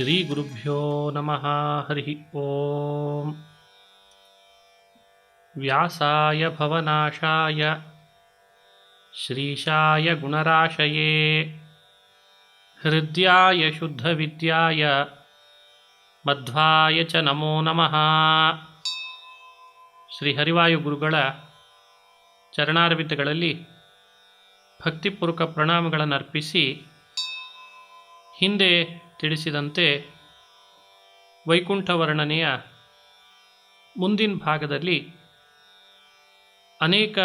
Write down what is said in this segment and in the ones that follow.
ಶ್ರೀಗುರುಭ್ಯೋ ನಮಃ. ಹರಿ ಓಂ. ವ್ಯಾಸಾಯ ಭವನಾಶಾಯ ಶ್ರೀಶಾಯ ಗುಣರಾಶಯೇ ಹೃದ್ಯಾಯ ಶುದ್ಧವಿದ್ಯಾಯ ಮಧ್ವಾಯ ಚ ನಮೋ ನಮಃ. ಶ್ರೀ ಹರಿವಾಯು ಗುರುಗಳ ಚರಣಾರವಿಂದಗಳಲ್ಲಿ ಭಕ್ತಿಪೂರ್ವಕ ಪ್ರಣಾಮಗಳನ್ನು ಅರ್ಪಿಸಿ, ಹಿಂದೆ ತಿಳಿಸಿದಂತೆ ವೈಕುಂಠ ವರ್ಣನೆಯ ಮುಂದಿನ ಭಾಗದಲ್ಲಿ ಅನೇಕ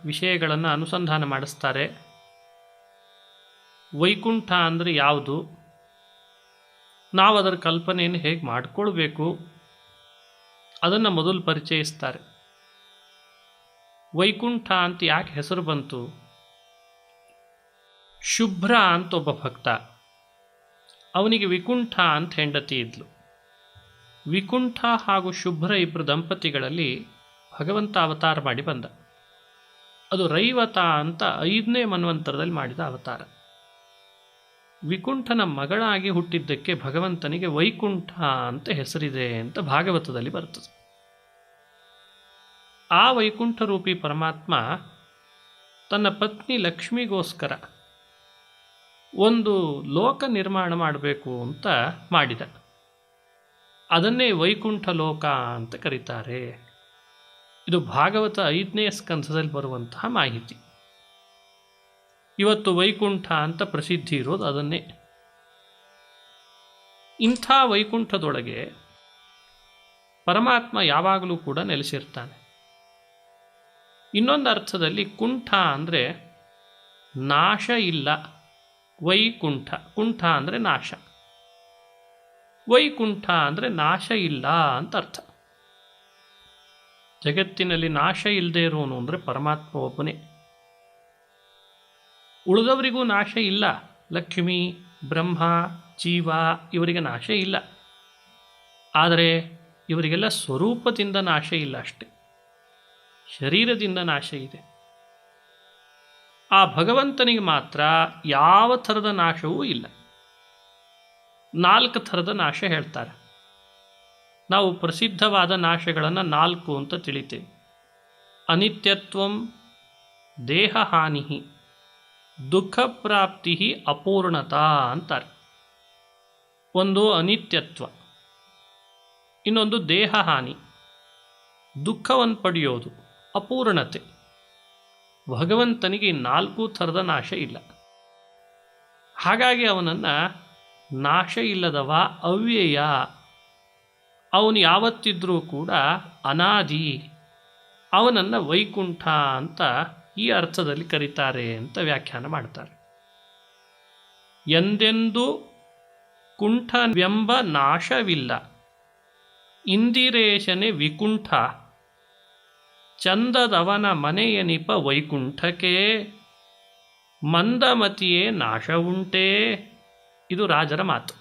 ವಿಷಯಗಳನ್ನು ಅನುಸಂಧಾನ ಮಾಡಿಸ್ತಾರೆ. ವೈಕುಂಠ ಅಂದರೆ ಯಾವುದು, ನಾವು ಅದರ ಕಲ್ಪನೆಯನ್ನು ಹೇಗೆ ಮಾಡಿಕೊಳ್ಬೇಕು, ಅದನ್ನು ಮೊದಲು ಪರಿಚಯಿಸ್ತಾರೆ. ವೈಕುಂಠ ಅಂತ ಯಾಕೆ ಹೆಸರು ಬಂತು? ಶುಭ್ರ ಅಂತ ಒಬ್ಬ ಭಕ್ತ, ಅವನಿಗೆ ವಿಕುಂಠ ಅಂತ ಹೆಂಡತಿ ಇದ್ಲು. ವಿಕುಂಠ ಹಾಗೂ ಶುಭ್ರ ಇಬ್ಬರು ದಂಪತಿಗಳಲ್ಲಿ ಭಗವಂತ ಅವತಾರ ಮಾಡಿ ಬಂದ. ಅದು ರೈವತ ಅಂತ 5ನೇ ಮನ್ವಂತರದಲ್ಲಿ ಮಾಡಿದ ಅವತಾರ. ವಿಕುಂಠನ ಮಗಳಾಗಿ ಹುಟ್ಟಿದ್ದಕ್ಕೆ ಭಗವಂತನಿಗೆ ವೈಕುಂಠ ಅಂತ ಹೆಸರಿದೆ ಅಂತ ಭಾಗವತದಲ್ಲಿ ಬರ್ತದೆ. ಆ ವೈಕುಂಠ ರೂಪಿ ಪರಮಾತ್ಮ ತನ್ನ ಪತ್ನಿ ಲಕ್ಷ್ಮಿಗೋಸ್ಕರ ಒಂದು ಲೋಕ ನಿರ್ಮಾಣ ಮಾಡಬೇಕು ಅಂತ ಮಾಡಿದ. ಅದನ್ನೇ ವೈಕುಂಠ ಲೋಕ ಅಂತ ಕರೀತಾರೆ. ಇದು ಭಾಗವತ 5ನೇ ಸ್ಕಂಧದಲ್ಲಿ ಬರುವಂತಹ ಮಾಹಿತಿ. ಇವತ್ತು ವೈಕುಂಠ ಅಂತ ಪ್ರಸಿದ್ಧಿ ಇರೋದು ಅದನ್ನೇ. ಇಂಥ ವೈಕುಂಠದೊಳಗೆ ಪರಮಾತ್ಮ ಯಾವಾಗಲೂ ಕೂಡ ನೆಲೆಸಿರ್ತಾನೆ. ಇನ್ನೊಂದು ಅರ್ಥದಲ್ಲಿ ಕುಂಠ ಅಂದರೆ ನಾಶ ಇಲ್ಲ. ವೈಕುಂಠ, ಕುಂಠ ಅಂದರೆ ನಾಶ, ವೈಕುಂಠ ಅಂದರೆ ನಾಶ ಇಲ್ಲ ಅಂತ ಅರ್ಥ. ಜಗತ್ತಿನಲ್ಲಿ ನಾಶ ಇಲ್ಲದೆ ಇರೋನು ಅಂದರೆ ಪರಮಾತ್ಮ ಒಬ್ಬನೇ. ಉಳಿದವರಿಗೂ ನಾಶ ಇಲ್ಲ. ಲಕ್ಷ್ಮಿ, ಬ್ರಹ್ಮ, ಜೀವ ಇವರಿಗೆ ನಾಶ ಇಲ್ಲ. ಆದರೆ ಇವರಿಗೆಲ್ಲ ಸ್ವರೂಪದಿಂದ ನಾಶ ಇಲ್ಲ ಅಷ್ಟೆ, ಶರೀರದಿಂದ ನಾಶ ಇದೆ. ಆ ಭಗವಂತನಿಗೆ ಮಾತ್ರ ಯಾವ ಥರದ ನಾಶವೂ ಇಲ್ಲ. 4 ಥರದ ನಾಶ ಹೇಳ್ತಾರೆ. ನಾವು ಪ್ರಸಿದ್ಧವಾದ ನಾಶಗಳನ್ನು 4 ಅಂತ ತಿಳಿತೇವೆ. ಅನಿತ್ಯತ್ವಂ, ದೇಹಹಾನಿ, ದುಃಖ ಪ್ರಾಪ್ತಿ, ಅಪೂರ್ಣತಾ ಅಂತಾರೆ. ಒಂದು ಅನಿತ್ಯತ್ವ, ಇನ್ನೊಂದು ದೇಹಹಾನಿ, ದುಃಖವನ್ನು ಪಡೆಯೋದು, ಅಪೂರ್ಣತೆ. ಭಗವಂತನಿಗೆ 4 ಥರದ ನಾಶ ಇಲ್ಲ. ಹಾಗಾಗಿ ಅವನನ್ನು ನಾಶ ಇಲ್ಲದವ, ಅವ್ಯಯ, ಅವನು ಯಾವತ್ತಿದ್ರೂ ಕೂಡ ಅನಾದಿ, ಅವನನ್ನು ವೈಕುಂಠ ಅಂತ ಈ ಅರ್ಥದಲ್ಲಿ ಕರೀತಾರೆ ಅಂತ ವ್ಯಾಖ್ಯಾನ ಮಾಡ್ತಾರೆ. ಎಂದೆಂದೂ ಕುಂಠವೆಂಬ ನಾಶವಿಲ್ಲ, ಇಂದಿರೇಶನೆ ವಿಕುಂಠ, ಚಂದದವನ ಮನೆಯನಿಪ ವೈಕುಂಠಕ್ಕೆ, ಮಂದಮತಿಯೇ ನಾಶ ಉಂಟೇ. ಇದು ರಾಜರ ಮಾತು.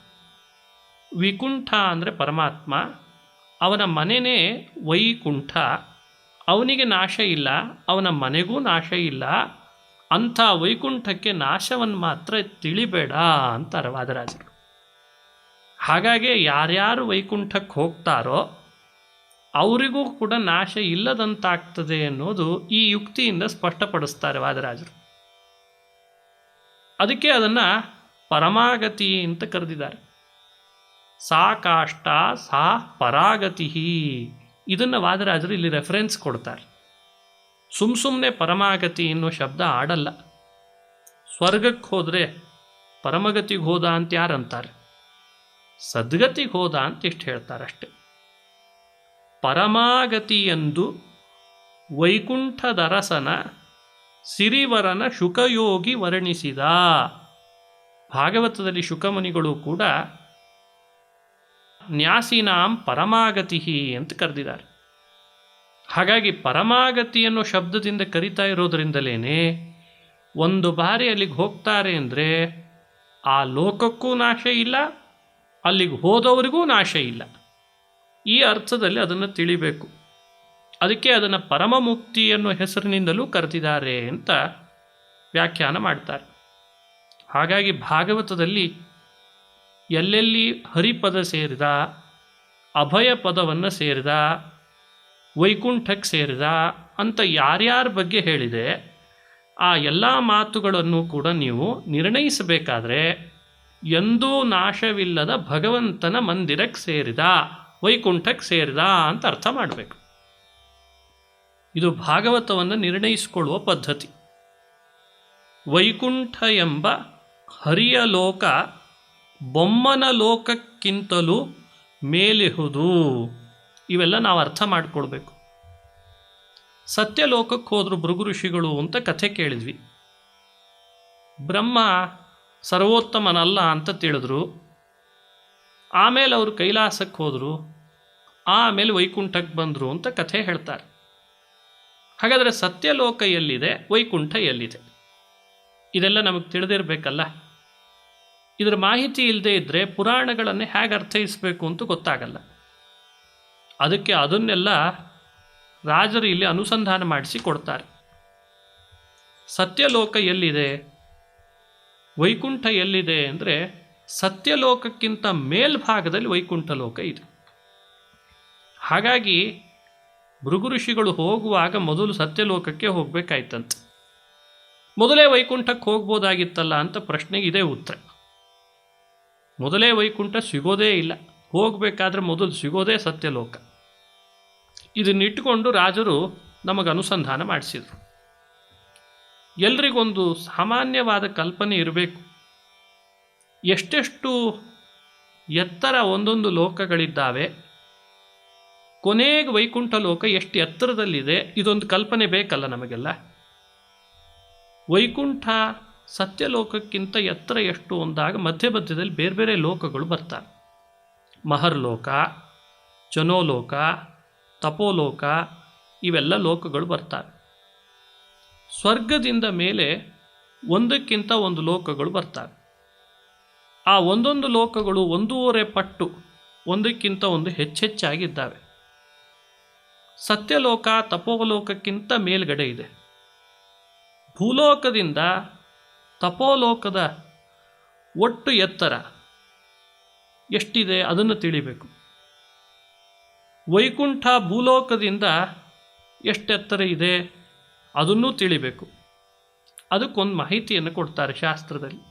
ವಿಕುಂಠ ಅಂದರೆ ಪರಮಾತ್ಮ, ಅವನ ಮನೆಯೇ ವೈಕುಂಠ. ಅವನಿಗೆ ನಾಶ ಇಲ್ಲ, ಅವನ ಮನೆಗೂ ನಾಶ ಇಲ್ಲ. ಅಂಥ ವೈಕುಂಠಕ್ಕೆ ನಾಶವನ್ನು ಮಾತ್ರ ತಿಳಿಬೇಡ ಅಂತಾರೆ ವಾದರಾಜರು. ಹಾಗಾಗಿ ಯಾರ್ಯಾರು ವೈಕುಂಠಕ್ಕೆ ಹೋಗ್ತಾರೋ ಅವರಿಗೂ ಕೂಡ ನಾಶ ಇಲ್ಲದಂತಾಗ್ತದೆ ಅನ್ನೋದು ಈ ಯುಕ್ತಿಯಿಂದ ಸ್ಪಷ್ಟಪಡಿಸ್ತಾರೆ ವಾದರಾಜರು. ಅದಕ್ಕೆ ಅದನ್ನು ಪರಮಾಗತಿ ಅಂತ ಕರೆದಿದ್ದಾರೆ. ಸಾ ಕಾಷ್ಟ ಸಾ ಪರಾಗತಿ, ಇದನ್ನು ವಾದರಾಜರು ಇಲ್ಲಿ ರೆಫರೆನ್ಸ್ ಕೊಡ್ತಾರೆ. ಸುಮ್ಮನೆ ಪರಮಾಗತಿ ಅನ್ನೋ ಶಬ್ದ ಆಡಲ್ಲ. ಸ್ವರ್ಗಕ್ಕೆ ಹೋದರೆ ಪರಮಗತಿಗೆ ಹೋದ ಅಂತ ಯಾರಂತಾರೆ? ಸದ್ಗತಿಗೆ ಹೋದ ಅಂತ ಇಷ್ಟು ಹೇಳ್ತಾರೆ ಅಷ್ಟೆ. ಪರಮಾಗತಿಯೆಂದು ವೈಕುಂಠದರಸನ ಸಿರಿವರನ ಶುಕಯೋಗಿ ವರ್ಣಿಸಿದ. ಭಾಗವತದಲ್ಲಿ ಶುಕಮುನಿಗಳು ಕೂಡ ನ್ಯಾಸಿನಾಂ ಪರಮಾಗತಿ ಅಂತ ಕರೆದಿದ್ದಾರೆ. ಹಾಗಾಗಿ ಪರಮಾಗತಿ ಅನ್ನೋ ಶಬ್ದದಿಂದ ಕರಿತಾ ಇರೋದ್ರಿಂದಲೇ ಒಂದು ಬಾರಿ ಅಲ್ಲಿಗೆ ಹೋಗ್ತಾರೆ ಅಂದರೆ ಆ ಲೋಕಕ್ಕೂ ನಾಶ ಇಲ್ಲ, ಅಲ್ಲಿಗೆ ಹೋದವರಿಗೂ ನಾಶ ಇಲ್ಲ. ಈ ಅರ್ಥದಲ್ಲಿ ಅದನ್ನು ತಿಳಿಬೇಕು. ಅದಕ್ಕೆ ಅದನ್ನು ಪರಮ ಮುಕ್ತಿ ಅನ್ನೋ ಹೆಸರಿನಿಂದಲೂ ಕರೆದಿದ್ದಾರೆ ಅಂತ ವ್ಯಾಖ್ಯಾನ ಮಾಡ್ತಾರೆ. ಹಾಗಾಗಿ ಭಾಗವತದಲ್ಲಿ ಎಲ್ಲೆಲ್ಲಿ ಹರಿಪದ ಸೇರಿದ, ಅಭಯ ಪದವನ್ನು ಸೇರಿದ, ವೈಕುಂಠಕ್ಕೆ ಸೇರಿದ ಅಂತ ಯಾರ್ಯಾರ ಬಗ್ಗೆ ಹೇಳಿದೆ ಆ ಎಲ್ಲ ಮಾತುಗಳನ್ನು ಕೂಡ ನೀವು ನಿರ್ಣಯಿಸಬೇಕಾದ್ರೆ ಎಂದೂ ನಾಶವಿಲ್ಲದ ಭಗವಂತನ ಮಂದಿರಕ್ಕೆ ಸೇರಿದ, ವೈಕುಂಠಕ್ಕೆ ಸೇರಿದ ಅಂತ ಅರ್ಥ ಮಾಡಬೇಕು. ಇದು ಭಾಗವತವನ್ನು ನಿರ್ಣಯಿಸಿಕೊಳ್ಳುವ ಪದ್ಧತಿ. ವೈಕುಂಠ ಎಂಬ ಹರಿಯ ಲೋಕ ಬೊಮ್ಮನ ಲೋಕಕ್ಕಿಂತಲೂ ಮೇಲಿಹುದು. ಇವೆಲ್ಲ ನಾವು ಅರ್ಥ ಮಾಡಿಕೊಳ್ಬೇಕು. ಸತ್ಯಲೋಕಕ್ಕೆ ಹೋದ್ರು ಭೃಗು ಋಷಿಗಳು ಅಂತ ಕಥೆ ಕೇಳಿದ್ವಿ. ಬ್ರಹ್ಮ ಸರ್ವೋತ್ತಮನಲ್ಲ ಅಂತ ತಿಳಿದ್ರು. ಆಮೇಲೆ ಅವರು ಕೈಲಾಸಕ್ಕೆ ಹೋದರು, ಆಮೇಲೆ ವೈಕುಂಠಕ್ಕೆ ಬಂದರು ಅಂತ ಕಥೆ ಹೇಳ್ತಾರೆ. ಹಾಗಾದರೆ ಸತ್ಯಲೋಕ ಎಲ್ಲಿದೆ, ವೈಕುಂಠ ಎಲ್ಲಿದೆ? ಇದೆಲ್ಲ ನಮಗೆ ತಿಳಿದಿರಬೇಕಲ್ಲ. ಇದರ ಮಾಹಿತಿ ಇಲ್ಲದೆ ಇದ್ದರೆ ಪುರಾಣಗಳನ್ನೇ ಹೇಗೆ ಅರ್ಥೈಸಬೇಕು ಅಂತ ಗೊತ್ತಾಗಲ್ಲ. ಅದಕ್ಕೆ ಅದನ್ನೆಲ್ಲ ರಾಜರು ಇಲ್ಲಿ ಅನುಸಂಧಾನ ಮಾಡಿಸಿ ಕೊಡ್ತಾರೆ. ಸತ್ಯಲೋಕ ಎಲ್ಲಿದೆ, ವೈಕುಂಠ ಎಲ್ಲಿದೆ ಅಂದರೆ ಸತ್ಯಲೋಕಕ್ಕಿಂತ ಮೇಲ್ಭಾಗದಲ್ಲಿ ವೈಕುಂಠ ಲೋಕ ಇದೆ. ಹಾಗಾಗಿ ಭೃಗು ಋಷಿಗಳು ಹೋಗುವಾಗ ಮೊದಲು ಸತ್ಯಲೋಕಕ್ಕೆ ಹೋಗಬೇಕಾಯ್ತಂತೆ. ಮೊದಲೇ ವೈಕುಂಠಕ್ಕೆ ಹೋಗ್ಬೋದಾಗಿತ್ತಲ್ಲ ಅಂತ ಪ್ರಶ್ನೆಗೆ ಇದೇ ಉತ್ತರ. ಮೊದಲೇ ವೈಕುಂಠ ಸಿಗೋದೇ ಇಲ್ಲ, ಹೋಗಬೇಕಾದ್ರೆ ಮೊದಲು ಸಿಗೋದೇ ಸತ್ಯಲೋಕ. ಇದನ್ನಿಟ್ಟುಕೊಂಡು ರಾಜರು ನಮಗೆ ಅನುಸಂಧಾನ ಮಾಡಿಸಿದರು. ಎಲ್ರಿಗೊಂದು ಸಾಮಾನ್ಯವಾದ ಕಲ್ಪನೆ ಇರಬೇಕು. ಎಷ್ಟೆಷ್ಟು ಎತ್ತರ ಒಂದೊಂದು ಲೋಕಗಳಿದ್ದಾವೆ, ಕೊನೆಗೆ ವೈಕುಂಠ ಲೋಕ ಎಷ್ಟು ಎತ್ತರದಲ್ಲಿದೆ, ಇದೊಂದು ಕಲ್ಪನೆ ಬೇಕಲ್ಲ ನಮಗೆಲ್ಲ. ವೈಕುಂಠ ಸತ್ಯಲೋಕಕ್ಕಿಂತ ಎತ್ತರ ಎಷ್ಟು ಅಂದಾಗ ಮಧ್ಯ ಮಧ್ಯದಲ್ಲಿ ಬೇರೆ ಬೇರೆ ಲೋಕಗಳು ಬರ್ತಾರೆ. ಮಹರ್ಲೋಕ, ಜನೋಲೋಕ, ತಪೋಲೋಕ, ಇವೆಲ್ಲ ಲೋಕಗಳು ಬರ್ತಾರೆ. ಸ್ವರ್ಗದಿಂದ ಮೇಲೆ ಒಂದಕ್ಕಿಂತ ಒಂದು ಲೋಕಗಳು ಬರ್ತಾರೆ. ಆ ಒಂದೊಂದು ಲೋಕಗಳು 1.5 ಪಟ್ಟು ಒಂದಕ್ಕಿಂತ ಒಂದು ಹೆಚ್ಚೆಚ್ಚಾಗಿದ್ದಾವೆ. ಸತ್ಯಲೋಕ ತಪೋಲೋಕಕ್ಕಿಂತ ಮೇಲ್ಗಡೆ ಇದೆ. ಭೂಲೋಕದಿಂದ ತಪೋಲೋಕದ ಒಟ್ಟು ಎತ್ತರ ಎಷ್ಟಿದೆ ಅದನ್ನು ತಿಳಿಬೇಕು. ವೈಕುಂಠ ಭೂಲೋಕದಿಂದ ಎಷ್ಟು ಎತ್ತರ ಇದೆ ಅದನ್ನೂ ತಿಳಿಬೇಕು. ಅದಕ್ಕೊಂದು ಮಾಹಿತಿಯನ್ನು ಕೊಡ್ತಾರೆ ಶಾಸ್ತ್ರದಲ್ಲಿ.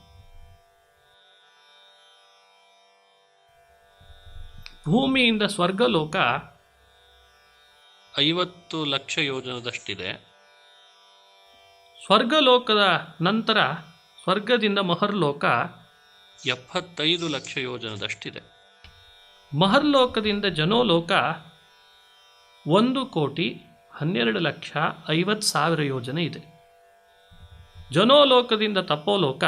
ಭೂಮಿಯಿಂದ ಸ್ವರ್ಗಲೋಕ 50 ಲಕ್ಷ ಯೋಜನದಷ್ಟಿದೆ. ಸ್ವರ್ಗಲೋಕದ ನಂತರ ಸ್ವರ್ಗದಿಂದ ಮಹರ್ಲೋಕ 75 ಲಕ್ಷ ಯೋಜನದಷ್ಟಿದೆ. ಮಹರ್ಲೋಕದಿಂದ ಜನೋಲೋಕ 1,12,50,000 ಯೋಜನೆ ಇದೆ. ಜನೋಲೋಕದಿಂದ ತಪೋಲೋಕ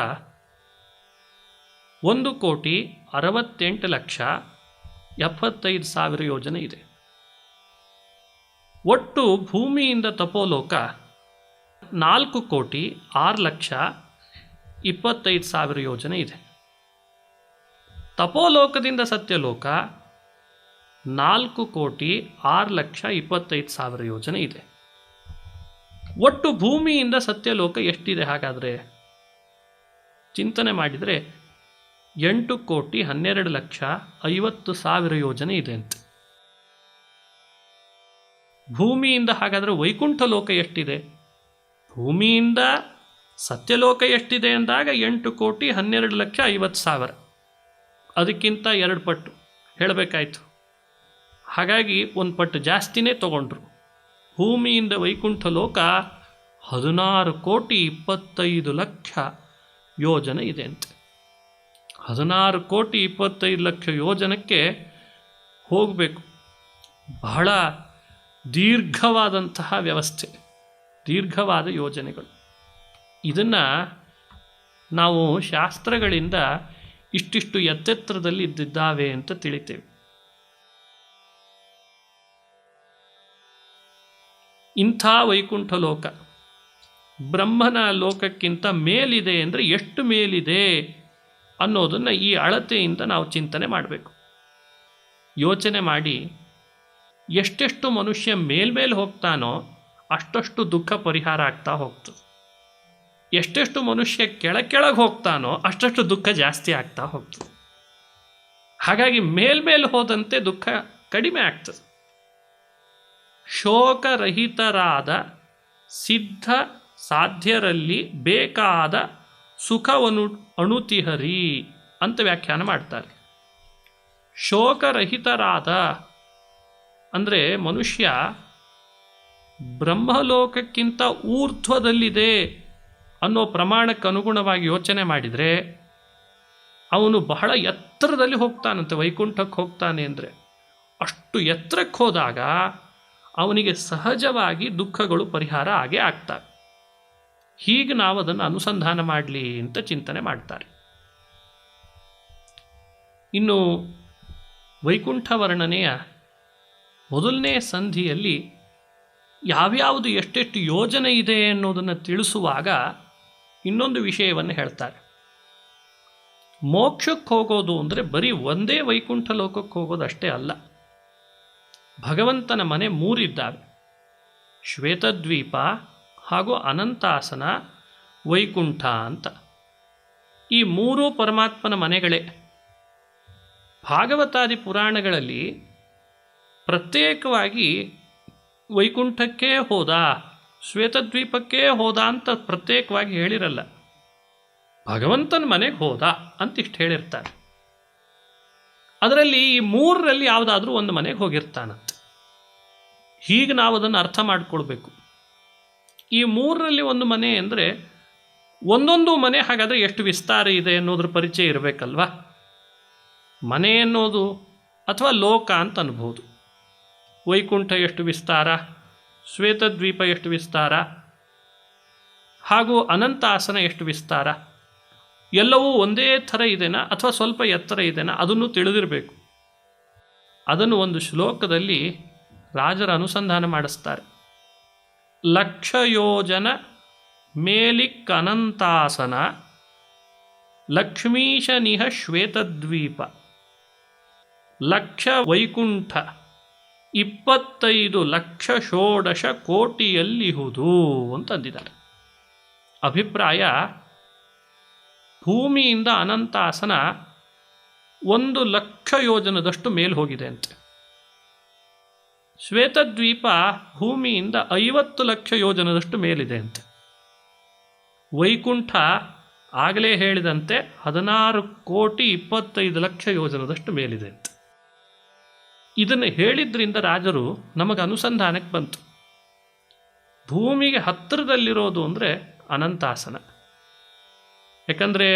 1,68,75,000 ಯೋಜನೆ ಇದೆ. ಒಟ್ಟು ಭೂಮಿಯಿಂದ ತಪೋಲೋಕ 4,06,25,000 ಯೋಜನೆ ಇದೆ. ತಪೋಲೋಕದಿಂದ ಸತ್ಯಲೋಕ 4,06,25,000 ಯೋಜನೆ ಇದೆ. ಒಟ್ಟು ಭೂಮಿಯಿಂದ ಸತ್ಯಲೋಕ ಎಷ್ಟಿದೆ ಹಾಗಾದರೆ ಚಿಂತನೆ ಮಾಡಿದರೆ 8,12,50,000 ಯೋಜನೆ ಇದೆ ಅಂತ. ಭೂಮಿಯಿಂದ ಹಾಗಾದರೆ ವೈಕುಂಠ ಲೋಕ ಎಷ್ಟಿದೆ? ಭೂಮಿಯಿಂದ ಸತ್ಯಲೋಕ ಎಷ್ಟಿದೆ ಅಂದಾಗ 8,12,50,000, ಅದಕ್ಕಿಂತ 2 ಪಟ್ಟು ಹೇಳಬೇಕಾಯ್ತು. ಹಾಗಾಗಿ 1 ಪಟ್ಟು ಜಾಸ್ತಿನೇ ತಗೊಂಡ್ರು. ಭೂಮಿಯಿಂದ ವೈಕುಂಠ ಲೋಕ 16,25,00,000 ಯೋಜನೆ ಇದೆ ಅಂತೆ. 16,25,00,000 ಯೋಜನಕ್ಕೆ ಹೋಗಬೇಕು. ಬಹಳ ದೀರ್ಘವಾದಂತಹ ವ್ಯವಸ್ಥೆ, ದೀರ್ಘವಾದ ಯೋಜನೆಗಳು. ಇದನ್ನು ನಾವು ಶಾಸ್ತ್ರಗಳಿಂದ ಇಷ್ಟಿಷ್ಟು ಎತ್ತೆತ್ತರದಲ್ಲಿ ಇದ್ದಿದ್ದಾವೆ ಅಂತ ತಿಳಿತೇವೆ. ಇಂಥ ವೈಕುಂಠ ಲೋಕ ಬ್ರಹ್ಮನ ಲೋಕಕ್ಕಿಂತ ಮೇಲಿದೆ ಅಂದರೆ ಎಷ್ಟು ಮೇಲಿದೆ ಅನ್ನೋದನ್ನು ಈ ಅಳತೆಯಿಂದ ನಾವು ಚಿಂತನೆ ಮಾಡಬೇಕು. ಯೋಚನೆ ಮಾಡಿ, ಎಷ್ಟೆಷ್ಟು ಮನುಷ್ಯ ಮೇಲ್ಮೇಲೆ ಹೋಗ್ತಾನೋ ಅಷ್ಟಷ್ಟು ದುಃಖ ಪರಿಹಾರ ಆಗ್ತಾ ಹೋಗ್ತದೆ. ಎಷ್ಟೆಷ್ಟು ಮನುಷ್ಯ ಕೆಳಗೆ ಹೋಗ್ತಾನೋ ಅಷ್ಟಷ್ಟು ದುಃಖ ಜಾಸ್ತಿ ಆಗ್ತಾ ಹೋಗ್ತದೆ. ಹಾಗಾಗಿ ಮೇಲ್ಮೇಲೆ ಹೋದಂತೆ ದುಃಖ ಕಡಿಮೆ ಆಗ್ತದೆ. ಶೋಕರಹಿತರಾದ ಸಿದ್ಧ ಸಾಧ್ಯರಲ್ಲಿ ಬೇಕಾದ ಸುಖವನು ಅಣುತಿಹರಿ ಅಂತ ವ್ಯಾಖ್ಯಾನ ಮಾಡ್ತಾರೆ. ಶೋಕರಹಿತರಾದ ಅಂದರೆ ಮನುಷ್ಯ ಬ್ರಹ್ಮಲೋಕಕ್ಕಿಂತ ಊರ್ಧ್ವದಲ್ಲಿದೆ ಅನ್ನೋ ಪ್ರಮಾಣಕ್ಕೆ ಅನುಗುಣವಾಗಿ ಯೋಚನೆ ಮಾಡಿದರೆ ಅವನು ಬಹಳ ಎತ್ತರದಲ್ಲಿ ಹೋಗ್ತಾನಂತೆ. ವೈಕುಂಠಕ್ಕೆ ಹೋಗ್ತಾನೆ ಅಂದರೆ ಅಷ್ಟು ಎತ್ತರಕ್ಕೆ ಹೋದಾಗ ಅವನಿಗೆ ಸಹಜವಾಗಿ ದುಃಖಗಳು ಪರಿಹಾರ ಆಗೇ ಆಗ್ತವೆ. ಹೀಗೆ ನಾವು ಅದನ್ನು ಅನುಸಂಧಾನ ಮಾಡಲಿ ಅಂತ ಚಿಂತನೆ ಮಾಡ್ತಾರೆ. ಇನ್ನು ವೈಕುಂಠ ವರ್ಣನೆಯ ಮೊದಲನೇ ಸಂಧಿಯಲ್ಲಿ ಯಾವ್ಯಾವುದು ಎಷ್ಟೆಷ್ಟು ಯೋಜನೆ ಇದೆ ಅನ್ನೋದನ್ನು ತಿಳಿಸುವಾಗ ಇನ್ನೊಂದು ವಿಷಯವನ್ನು ಹೇಳ್ತಾರೆ. ಮೋಕ್ಷಕ್ಕೆ ಹೋಗೋದು ಅಂದರೆ ಬರೀ ಒಂದೇ ವೈಕುಂಠ ಲೋಕಕ್ಕೆ ಹೋಗೋದು ಅಷ್ಟೇ ಅಲ್ಲ. ಭಗವಂತನ ಮನೆ ಮೂರಿದ್ದಾವೆ: ಶ್ವೇತದ್ವೀಪ ಹಾಗೂ ಅನಂತಾಸನ, ವೈಕುಂಠ ಅಂತ. ಈ ಮೂರೂ ಪರಮಾತ್ಮನ ಮನೆಗಳೇ. ಭಾಗವತಾದಿ ಪುರಾಣಗಳಲ್ಲಿ ಪ್ರತ್ಯೇಕವಾಗಿ ವೈಕುಂಠಕ್ಕೆ ಹೋದ, ಶ್ವೇತದ್ವೀಪಕ್ಕೆ ಹೋದ ಅಂತ ಪ್ರತ್ಯೇಕವಾಗಿ ಹೇಳಿರಲ್ಲ. ಭಗವಂತನ ಮನೆಗೆ ಹೋದ ಅಂತಿಷ್ಟು ಹೇಳಿರ್ತಾರೆ. ಅದರಲ್ಲಿ ಈ ಮೂರರಲ್ಲಿ ಯಾವುದಾದ್ರೂ ಒಂದು ಮನೆಗೆ ಹೋಗಿರ್ತಾನಂತೆ. ಹೀಗೆ ನಾವು ಅದನ್ನು ಅರ್ಥ ಮಾಡಿಕೊಳ್ಬೇಕು. ಈ ಮೂರರಲ್ಲಿ ಒಂದು ಮನೆ ಅಂದರೆ ಒಂದೊಂದು ಮನೆ ಹಾಗಾದರೆ ಎಷ್ಟು ವಿಸ್ತಾರ ಇದೆ ಅನ್ನೋದ್ರ ಪರಿಚಯ ಇರಬೇಕಲ್ವಾ. ಮನೆ ಅನ್ನೋದು ಅಥವಾ ಲೋಕ ಅಂತ ಅನ್ಬೋದು. ವೈಕುಂಠ ಎಷ್ಟು ವಿಸ್ತಾರ, ಶ್ವೇತದ್ವೀಪ ಎಷ್ಟು ವಿಸ್ತಾರ, ಹಾಗೂ ಅನಂತಾಸನ ಎಷ್ಟು ವಿಸ್ತಾರ, ಎಲ್ಲವೂ ಒಂದೇ ಥರ ಇದೆನಾ ಅಥವಾ ಸ್ವಲ್ಪ ಎತ್ತರ ಇದೆನಾ ಅದನ್ನು ತಿಳಿದಿರಬೇಕು. ಅದನ್ನು ಒಂದು ಶ್ಲೋಕದಲ್ಲಿ ರಾಜರ ಅನುಸಂಧಾನ ಮಾಡಿಸ್ತಾರೆ. ಲಕ್ಷ ಯೋಜನ ಮೇಲಿಕ್ಕನಂತಾಸನ, ಲಕ್ಷ್ಮೀಶನಿಹ ಶ್ವೇತದ್ವೀಪ, ಲಕ್ಷ ವೈಕುಂಠ 25 ಲಕ್ಷ ಷೋಡಶ ಕೋಟಿಯಲ್ಲಿಹುದು ಅಂತಂದಿದ್ದಾರೆ. ಅಭಿಪ್ರಾಯ, ಭೂಮಿಯಿಂದ ಅನಂತಾಸನ 1 ಲಕ್ಷ ಯೋಜನದಷ್ಟು ಮೇಲೆ ಹೋಗಿದೆ ಅಂತೆ. ಶ್ವೇತದ್ವೀಪ ಭೂಮಿಯಿಂದ 50 ಲಕ್ಷ ಯೋಜನದಷ್ಟು ಮೇಲಿದೆ ಅಂತೆ. ವೈಕುಂಠ ಆಗಲೇ ಹೇಳಿದಂತೆ 16 ಕೋಟಿ 25 ಲಕ್ಷ ಯೋಜನದಷ್ಟು ಮೇಲಿದೆ ಅಂತೆ. ಇದನ್ನು ಹೇಳಿದ್ರಿಂದ ರಾಜರು ನಮಗೆ ಅನುಸಂಧಾನಕ್ಕೆ ಬಂತು. ಭೂಮಿಗೆ ಹತ್ತಿರದಲ್ಲಿರೋದು ಅಂದರೆ ಅನಂತಾಸನ. ಯಾಕಂದರೆ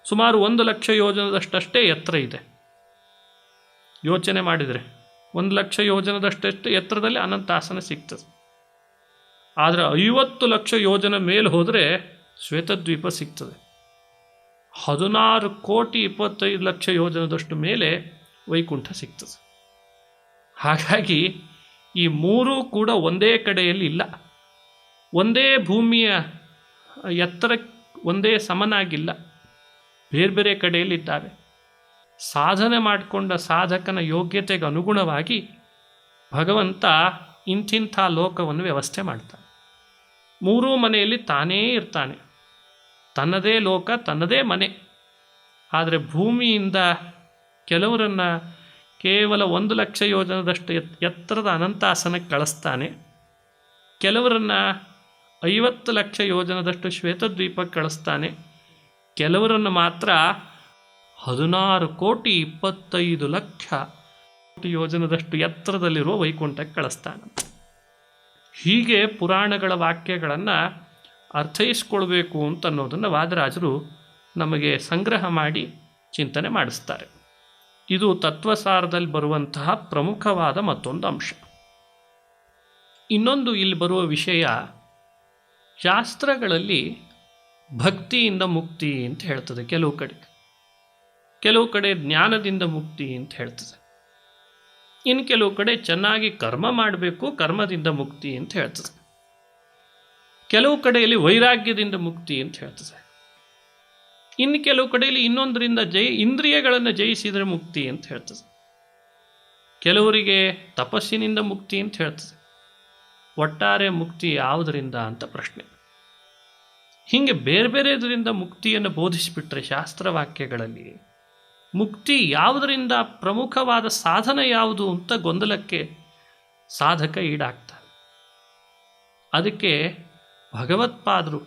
ಸುಮಾರು 1 ಲಕ್ಷ ಯೋಜನದಷ್ಟೇ ಎತ್ತರ ಇದೆ. ಯೋಚನೆ ಮಾಡಿದರೆ 1 ಲಕ್ಷ ಯೋಜನದಷ್ಟು ಎತ್ತರದಲ್ಲಿ ಅನಂತಾಸನ ಸಿಗ್ತದೆ. ಆದರೆ 50 ಲಕ್ಷ ಯೋಜನ ಮೇಲೆ ಹೋದರೆ ಶ್ವೇತದ್ವೀಪ ಸಿಗ್ತದೆ. 16 ಕೋಟಿ 25 ಲಕ್ಷ ಯೋಜನದಷ್ಟು ಮೇಲೆ ವೈಕುಂಠ ಸಿಗ್ತದೆ. ಹಾಗಾಗಿ ಈ ಮೂರೂ ಕೂಡ ಒಂದೇ ಕಡೆಯಲ್ಲಿ ಇಲ್ಲ. ಒಂದೇ ಭೂಮಿಯ ಎತ್ತರ ಒಂದೇ ಸಮನಾಗಿಲ್ಲ, ಬೇರೆ ಬೇರೆ ಕಡೆಯಲ್ಲಿದ್ದಾವೆ. ಸಾಧನೆ ಮಾಡಿಕೊಂಡ ಸಾಧಕನ ಯೋಗ್ಯತೆಗೆ ಅನುಗುಣವಾಗಿ ಭಗವಂತ ಇಂಥಿಂಥ ಲೋಕವನ್ನು ವ್ಯವಸ್ಥೆ ಮಾಡ್ತಾನೆ. ಮೂರೂ ಮನೆಯಲ್ಲಿ ತಾನೇ ಇರ್ತಾನೆ. ತನ್ನದೇ ಲೋಕ, ತನ್ನದೇ ಮನೆ. ಆದರೆ ಭೂಮಿಯಿಂದ ಕೆಲವರನ್ನು ಕೇವಲ 1 ಲಕ್ಷ ಯೋಜನದಷ್ಟು ಎತ್ತರದ ಅನಂತಾಸನಕ್ಕೆ ಕಳಿಸ್ತಾನೆ. ಕೆಲವರನ್ನು 50 ಲಕ್ಷ ಯೋಜನದಷ್ಟು ಶ್ವೇತದ್ವೀಪಕ್ಕೆ ಕಳಿಸ್ತಾನೆ. ಕೆಲವರನ್ನು ಮಾತ್ರ 16 ಕೋಟಿ 25 ಲಕ್ಷ ಯೋಜನದಷ್ಟು ಎತ್ತರದಲ್ಲಿರುವ ವೈಕುಂಠಕ್ಕೆ ಕಳಿಸ್ತಾನೆ. ಹೀಗೆ ಪುರಾಣಗಳ ವಾಕ್ಯಗಳನ್ನು ಅರ್ಥೈಸ್ಕೊಳ್ಬೇಕು ಅಂತನ್ನೋದನ್ನು ವಾದರಾಜರು ನಮಗೆ ಸಂಗ್ರಹ ಮಾಡಿ ಚಿಂತನೆ ಮಾಡಿಸ್ತಾರೆ. ಇದು ತತ್ವಸಾರದಲ್ಲಿ ಬರುವಂತಹ ಪ್ರಮುಖವಾದ ಮತ್ತೊಂದು ಅಂಶ. ಇನ್ನೊಂದು ಇಲ್ಲಿ ಬರುವ ವಿಷಯ, ಶಾಸ್ತ್ರಗಳಲ್ಲಿ ಭಕ್ತಿಯಿಂದ ಮುಕ್ತಿ ಅಂತ ಹೇಳ್ತದೆ ಕೆಲವು ಕಡೆ ಜ್ಞಾನದಿಂದ ಮುಕ್ತಿ ಅಂತ ಹೇಳ್ತದೆ. ಇನ್ನು ಕೆಲವು ಕಡೆ ಚೆನ್ನಾಗಿ ಕರ್ಮ ಮಾಡಬೇಕು, ಕರ್ಮದಿಂದ ಮುಕ್ತಿ ಅಂತ ಹೇಳ್ತದೆ. ಕೆಲವು ಕಡೆಯಲ್ಲಿ ವೈರಾಗ್ಯದಿಂದ ಮುಕ್ತಿ ಅಂತ ಹೇಳ್ತದೆ. ಇನ್ನು ಕೆಲವು ಕಡೆಯಲ್ಲಿ ಇನ್ನೊಂದರಿಂದ ಇಂದ್ರಿಯಗಳನ್ನು ಜಯಿಸಿದರೆ ಮುಕ್ತಿ ಅಂತ ಹೇಳ್ತದೆ. ಕೆಲವರಿಗೆ ತಪಸ್ಸಿನಿಂದ ಮುಕ್ತಿ ಅಂತ ಹೇಳ್ತದೆ. ಒಟ್ಟಾರೆ ಮುಕ್ತಿ ಯಾವುದರಿಂದ ಅಂತ ಪ್ರಶ್ನೆ. ಹೀಗೆ ಬೇರೆ ಬೇರೆದರಿಂದ ಮುಕ್ತಿಯನ್ನು ಬೋಧಿಸಿಬಿಟ್ರೆ ಶಾಸ್ತ್ರವಾಕ್ಯಗಳಲ್ಲಿ ಮುಕ್ತಿ ಯಾವುದರಿಂದ, ಪ್ರಮುಖವಾದ ಸಾಧನ ಯಾವುದು ಅಂತ ಗೊಂದಲಕ್ಕೆ ಸಾಧಕ ಈಡಾಗ್ತಾನೆ. ಅದಕ್ಕೆ ಭಗವತ್ಪಾದರು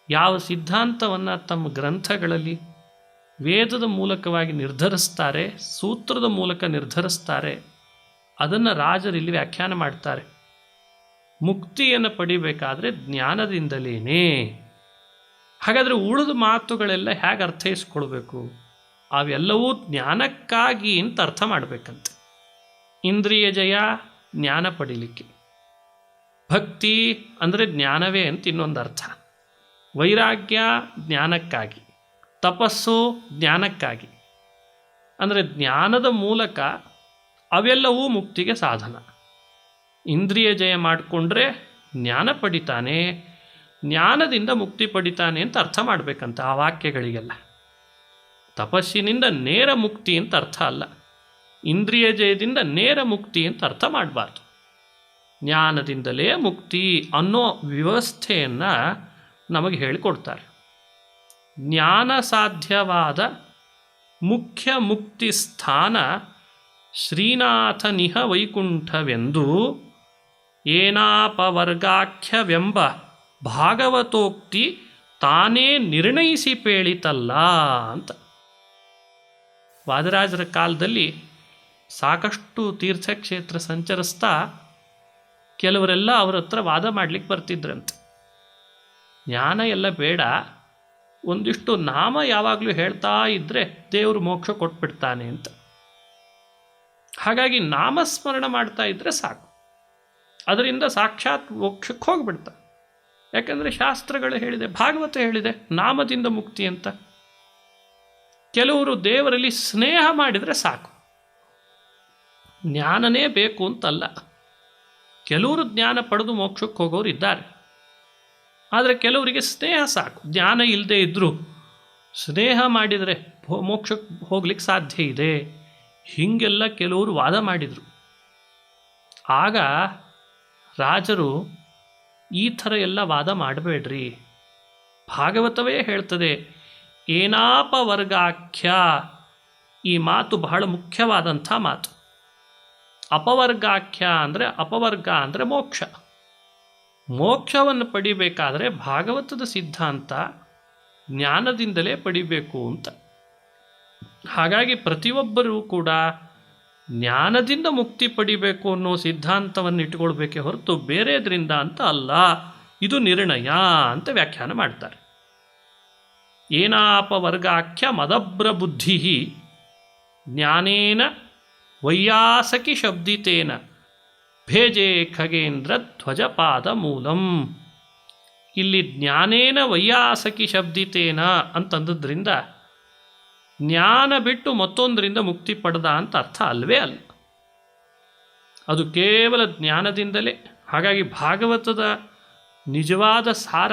ಯಾವ ಸಿದ್ಧಾಂತವನ್ನು ತಮ್ಮ ಗ್ರಂಥಗಳಲ್ಲಿ ವೇದದ ಮೂಲಕವಾಗಿ ನಿರ್ಧರಿಸ್ತಾರೆ, ಸೂತ್ರದ ಮೂಲಕ ನಿರ್ಧರಿಸ್ತಾರೆ, ಅದನ್ನು ರಾಜರಿಲ್ಲಿ ವ್ಯಾಖ್ಯಾನ ಮಾಡ್ತಾರೆ. ಮುಕ್ತಿಯನ್ನು ಪಡಿಬೇಕಾದ್ರೆ ಜ್ಞಾನದಿಂದಲೇ. ಹಾಗಾದರೆ ಉಳಿದ ಮಾತುಗಳೆಲ್ಲ ಹೇಗೆ ಅರ್ಥೈಸ್ಕೊಳ್ಬೇಕು? ಅವೆಲ್ಲವೂ ಜ್ಞಾನಕ್ಕಾಗಿ ಅಂತ ಅರ್ಥ ಮಾಡಬೇಕಂತೆ. ಇಂದ್ರಿಯ ಜಯ ಜ್ಞಾನ ಪಡೀಲಿಕ್ಕೆ, ಭಕ್ತಿ ಅಂದರೆ ಜ್ಞಾನವೇ ಅಂತ ಇನ್ನೊಂದು ಅರ್ಥ, ವೈರಾಗ್ಯ ಜ್ಞಾನಕ್ಕಾಗಿ, ತಪಸ್ಸು ಜ್ಞಾನಕ್ಕಾಗಿ. ಅಂದರೆ ಜ್ಞಾನದ ಮೂಲಕ ಅವೆಲ್ಲವೂ ಮುಕ್ತಿಗೆ ಸಾಧನ. ಇಂದ್ರಿಯ ಜಯ ಮಾಡಿಕೊಂಡ್ರೆ ಜ್ಞಾನ ಪಡಿತಾನೆ, ಜ್ಞಾನದಿಂದ ಮುಕ್ತಿ ಪಡಿತಾನೆ ಅಂತ ಅರ್ಥ ಮಾಡಬೇಕಂತ ಆ ವಾಕ್ಯಗಳಿಗೆಲ್ಲ. ತಪಸ್ಸಿನಿಂದ ನೇರ ಮುಕ್ತಿ ಅಂತ ಅರ್ಥ ಅಲ್ಲ, ಇಂದ್ರಿಯ ಜಯದಿಂದ ನೇರ ಮುಕ್ತಿ ಅಂತ ಅರ್ಥ ಮಾಡಬಾರ್ದು. ಜ್ಞಾನದಿಂದಲೇ ಮುಕ್ತಿ ಅನ್ನೋ ವ್ಯವಸ್ಥೆಯನ್ನು ನಮಗೆ ಹೇಳಿಕೊಡ್ತಾರೆ. ಜ್ಞಾನ ಸಾಧ್ಯವಾದ ಮುಖ್ಯ ಮುಕ್ತಿ ಸ್ಥಾನ ಶ್ರೀನಾಥನಿಹ ವೈಕುಂಠವೆಂದು ಏನಾಪವರ್ಗಾಖ್ಯವೆಂಬ ಭಾಗವತೋಕ್ತಿ ತಾನೇ ನಿರ್ಣಯಿಸಿ ಪೇಳಿತಲ್ಲ ಅಂತ. ವಾದರಾಜರ ಕಾಲದಲ್ಲಿ ಸಾಕಷ್ಟು ತೀರ್ಥಕ್ಷೇತ್ರ ಸಂಚರಿಸ್ತಾ ಕೆಲವರೆಲ್ಲ ಅವರ ಹತ್ರ ವಾದ ಮಾಡಲಿಕ್ಕೆ ಬರ್ತಿದ್ರಂತೆ. ಜ್ಞಾನ ಎಲ್ಲ ಬೇಡ, ಒಂದಿಷ್ಟು ನಾಮ ಯಾವಾಗಲೂ ಹೇಳ್ತಾ ಇದ್ದರೆ ದೇವರು ಮೋಕ್ಷ ಕೊಟ್ಬಿಡ್ತಾನೆ ಅಂತ. ಹಾಗಾಗಿ ನಾಮಸ್ಮರಣ ಮಾಡ್ತಾ ಇದ್ದರೆ ಸಾಕು, ಅದರಿಂದ ಸಾಕ್ಷಾತ್ ಮೋಕ್ಷಕ್ಕೆ ಹೋಗ್ಬಿಡ್ತಾರೆ. ಯಾಕಂದರೆ ಶಾಸ್ತ್ರಗಳು ಹೇಳಿದೆ, ಭಾಗವತ ಹೇಳಿದೆ ನಾಮದಿಂದ ಮುಕ್ತಿ ಅಂತ. ಕೆಲವರು ದೇವರಲ್ಲಿ ಸ್ನೇಹ ಮಾಡಿದರೆ ಸಾಕು, ಜ್ಞಾನನೇ ಬೇಕು ಅಂತಲ್ಲ. ಕೆಲವರು ಜ್ಞಾನ ಪಡೆದು ಮೋಕ್ಷಕ್ಕೆ ಹೋಗೋರು ಇದ್ದಾರೆ, ಆದರೆ ಕೆಲವರಿಗೆ ಸ್ನೇಹ ಸಾಕು. ಜ್ಞಾನ ಇಲ್ಲದೆ ಇದ್ದರೂ ಸ್ನೇಹ ಮಾಡಿದರೆ ಮೋಕ್ಷಕ್ಕೆ ಹೋಗ್ಲಿಕ್ಕೆ ಸಾಧ್ಯ ಇದೆ. ಹೀಗೆಲ್ಲ ಕೆಲವರು ವಾದ ಮಾಡಿದರು. ಆಗ ರಾಜರು ಈ ಥರ ಎಲ್ಲ ವಾದ ಮಾಡಬೇಡ್ರಿ, ಭಾಗವತವೇ ಹೇಳ್ತದೆ ಏನಾಪವರ್ಗಾಖ್ಯ. ಈ ಮಾತು ಬಹಳ ಮುಖ್ಯವಾದಂಥ ಮಾತು. ಅಪವರ್ಗಾಖ್ಯ ಅಂದರೆ, ಅಪವರ್ಗ ಅಂದರೆ ಮೋಕ್ಷ. ಮೋಕ್ಷವನ್ನು ಪಡಿಬೇಕಾದರೆ ಭಾಗವತದ ಸಿದ್ಧಾಂತ ಜ್ಞಾನದಿಂದಲೇ ಪಡಿಬೇಕು ಅಂತ. ಹಾಗಾಗಿ ಪ್ರತಿಯೊಬ್ಬರೂ ಕೂಡ ಜ್ಞಾನದಿಂದ ಮುಕ್ತಿ ಪಡಿಬೇಕು ಅನ್ನೋ ಸಿದ್ಧಾಂತವನ್ನು ಇಟ್ಕೊಳ್ಬೇಕೇ ಹೊರತು ಬೇರೆದ್ರಿಂದ ಅಂತ ಅಲ್ಲ, ಇದು ನಿರ್ಣಯ ಅಂತ ವ್ಯಾಖ್ಯಾನ ಮಾಡ್ತಾರೆ. ಏನಾಪವರ್ಗಾಖ್ಯ ಮದಬ್ರ ಬುದ್ಧಿ ಜ್ಞಾನೇನ ವೈಯಾಸಕಿ ಶಬ್ದಿತೇನ ಭೇಜೆ ಖಗೇಂದ್ರ ಧ್ವಜಪಾದ ಮೂಲಂ. ಇಲ್ಲಿ ಜ್ಞಾನೇನ ವೈಯಾಸಕಿ ಶಬ್ದಿತೇನ ಅಂತಂದ್ರಿಂದ ಜ್ಞಾನ ಬಿಟ್ಟು ಮತ್ತೊಂದರಿಂದ ಮುಕ್ತಿ ಪಡೆದ ಅಂತ ಅರ್ಥ ಅಲ್ವೇ ಅಲ್ಲ, ಅದು ಕೇವಲ ಜ್ಞಾನದಿಂದಲೇ. ಹಾಗಾಗಿ ಭಾಗವತದ ನಿಜವಾದ ಸಾರ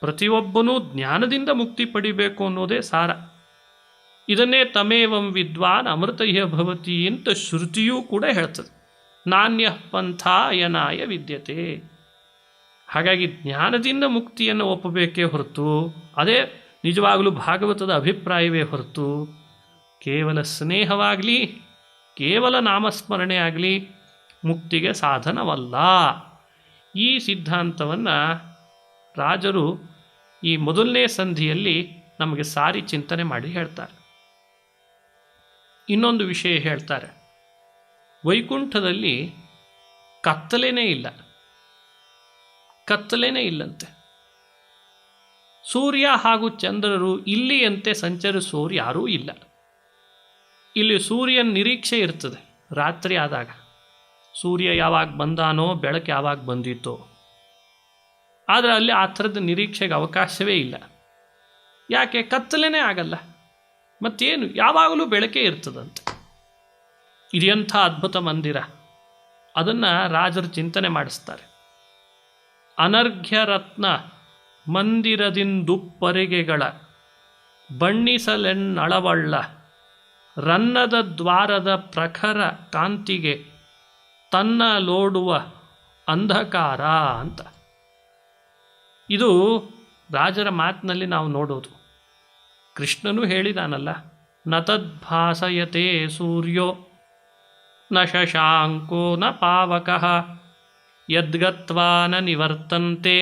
ಪ್ರತಿಯೊಬ್ಬನೂ ಜ್ಞಾನದಿಂದ ಮುಕ್ತಿ ಪಡಿಬೇಕು ಅನ್ನೋದೇ ಸಾರ. ಇದನ್ನೇ ತಮೇವಂ ವಿದ್ವಾನ್ ಅಮೃತಯ್ಯ ಭವತಿ ಅಂತ ಶ್ರುತಿಯೂ ಕೂಡ ಹೇಳ್ತದೆ. ನಾಣ್ಯ ಪಂಥ ಅಯನಾಯ ವಿದ್ಯತೆ. ಹಾಗಾಗಿ ಜ್ಞಾನದಿಂದ ಮುಕ್ತಿಯನ್ನು ಒಪ್ಪಬೇಕೇ ಹೊರತು, ಅದೇ ನಿಜವಾಗಲೂ ಭಾಗವತದ ಅಭಿಪ್ರಾಯವೇ ಹೊರತು ಕೇವಲ ಸ್ನೇಹವಾಗಲಿ ಕೇವಲ ನಾಮಸ್ಮರಣೆ ಆಗಲಿ ಮುಕ್ತಿಗೆ ಸಾಧನವಲ್ಲ. ಈ ಸಿದ್ಧಾಂತವನ್ನು ರಾಜರು ಈ ಮೊದಲನೇ ಸಂಧಿಯಲ್ಲಿ ನಮಗೆ ಸಾರಿ ಚಿಂತನೆ ಮಾಡಿ ಹೇಳ್ತಾರೆ. ಇನ್ನೊಂದು ವಿಷಯ ಹೇಳ್ತಾರೆ, ವೈಕುಂಠದಲ್ಲಿ ಕತ್ತಲೇನೇ ಇಲ್ಲ, ಕತ್ತಲೇನೇ ಇಲ್ಲಂತೆ. ಸೂರ್ಯ ಹಾಗೂ ಚಂದ್ರರು ಇಲ್ಲಿಯಂತೆ ಸಂಚರಿಸೋರು ಯಾರೂ ಇಲ್ಲ. ಇಲ್ಲಿ ಸೂರ್ಯನ ನಿರೀಕ್ಷೆ ಇರ್ತದೆ. ರಾತ್ರಿ ಆದಾಗ ಸೂರ್ಯ ಯಾವಾಗ ಬಂದಾನೋ, ಬೆಳಕು ಯಾವಾಗ ಬಂದಿತ್ತೋ, ಆದರೆ ಅಲ್ಲಿ ಆ ಥರದ ನಿರೀಕ್ಷೆಗೆ ಅವಕಾಶವೇ ಇಲ್ಲ. ಯಾಕೆ? ಕತ್ತಲೇನೇ ಆಗಲ್ಲ. ಮತ್ತೇನು, ಯಾವಾಗಲೂ ಬೆಳಕೇ ಇರ್ತದಂತೆ. ಇದೆಂಥ ಅದ್ಭುತ ಮಂದಿರ, ಅದನ್ನು ರಾಜರು ಚಿಂತನೆ ಮಾಡಿಸ್ತಾರೆ. ಅನರ್ಘ್ಯ ರತ್ನ ಮಂದಿರದಿಂದುಪ್ಪರಿಗೆಗಳ ಬಣ್ಣಿಸಲೆನ್ನಳವಳ್ಳ ರನ್ನದ ದ್ವಾರದ ಪ್ರಖರ ಕಾಂತಿಗೆ ತನ್ನ ಲೋಡುವ ಅಂಧಕಾರ ಅಂತ. ಇದು ರಾಜರ ಮಾತಿನಲ್ಲಿ ನಾವು ನೋಡೋದು. ಕೃಷ್ಣನೂ ಹೇಳಿದಾನಲ್ಲ, ನ ತದ್ಭಾಸಯತೆ ಸೂರ್ಯೋ ನ ಶಶಾಂಕೋ ನ ಪಾವಕಃ ಯದ್ಗತ್ವಾ ನ ನಿವರ್ತಂತೆ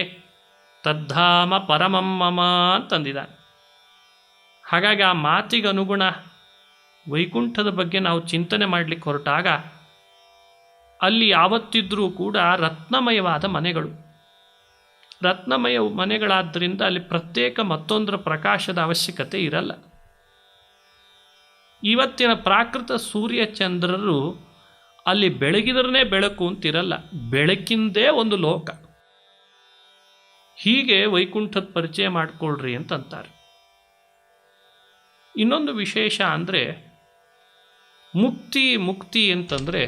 ತದ್ಧಾಮ ಪರಮಂ ಮಮ ಅಂತಂದಿದ್ದಾನೆ. ಹಾಗಾಗಿ ಆ ಮಾತಿಗೆ ಅನುಗುಣ ವೈಕುಂಠದ ಬಗ್ಗೆ ನಾವು ಚಿಂತನೆ ಮಾಡಲಿಕ್ಕೆ ಹೊರಟಾಗ ಅಲ್ಲಿ ಯಾವತ್ತಿದ್ರೂ ಕೂಡ ರತ್ನಮಯವಾದ ಮನೆಗಳು. ರತ್ನಮಯ ಮನೆಗಳಾದ್ದರಿಂದ ಅಲ್ಲಿ ಪ್ರತ್ಯೇಕ ಮತ್ತೊಂದರ ಪ್ರಕಾಶದ ಅವಶ್ಯಕತೆ ಇರಲ್ಲ. ಇವತ್ತಿನ ಪ್ರಾಕೃತ ಸೂರ್ಯಚಂದ್ರರು ಅಲ್ಲಿ ಬೆಳಗಿದ್ರೇ ಬೆಳಕು ಅಂತಿರಲ್ಲ, ಬೆಳಕಿಂದೇ ಒಂದು ಲೋಕ. ಹೀಗೆ ವೈಕುಂಠದ ಪರಿಚಯ ಮಾಡಿಕೊಳ್ಳ್ರಿ ಅಂತಂತಾರೆ. ಇನ್ನೊಂದು ವಿಶೇಷ ಅಂದರೆ ಮುಕ್ತಿ ಅಂತಂದರೆ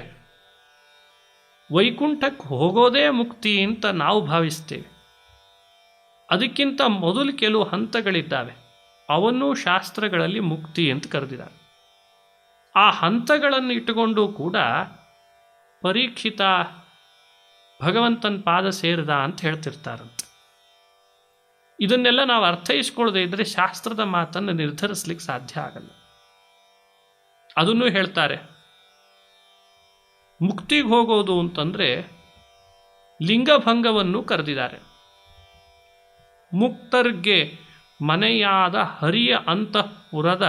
ವೈಕುಂಠಕ್ಕೆ ಹೋಗೋದೇ ಮುಕ್ತಿ ಅಂತ ನಾವು ಭಾವಿಸ್ತೇವೆ. ಅದಕ್ಕಿಂತ ಮೊದಲು ಕೆಲವು ಹಂತಗಳಿದ್ದಾವೆ, ಅವನ್ನೂ ಶಾಸ್ತ್ರಗಳಲ್ಲಿ ಮುಕ್ತಿ ಅಂತ ಕರೆದಿದ್ದಾರೆ. ಆ ಹಂತಗಳನ್ನು ಇಟ್ಟುಕೊಂಡು ಕೂಡ ಪರೀಕ್ಷಿತ ಭಗವಂತನ ಪಾದ ಸೇರಿದ ಅಂತ ಹೇಳ್ತಿರ್ತಾರಂತೆ. ಇದನ್ನೆಲ್ಲ ನಾವು ಅರ್ಥೈಸ್ಕೊಳ್ಳದೆ ಇದ್ದರೆ ಶಾಸ್ತ್ರದ ಮಾತನ್ನು ನಿರ್ಧರಿಸಲಿಕ್ಕೆ ಸಾಧ್ಯ ಆಗಲ್ಲ. ಅದನ್ನು ಹೇಳ್ತಾರೆ, ಮುಕ್ತಿಗೆ ಹೋಗೋದು ಅಂತಂದರೆ ಲಿಂಗಭಂಗವನ್ನು ಕರೆದಿದ್ದಾರೆ. ಮುಕ್ತರ್ಗೆ ಮನೆಯಾದ ಹರಿಯ ಅಂತಃಪುರದ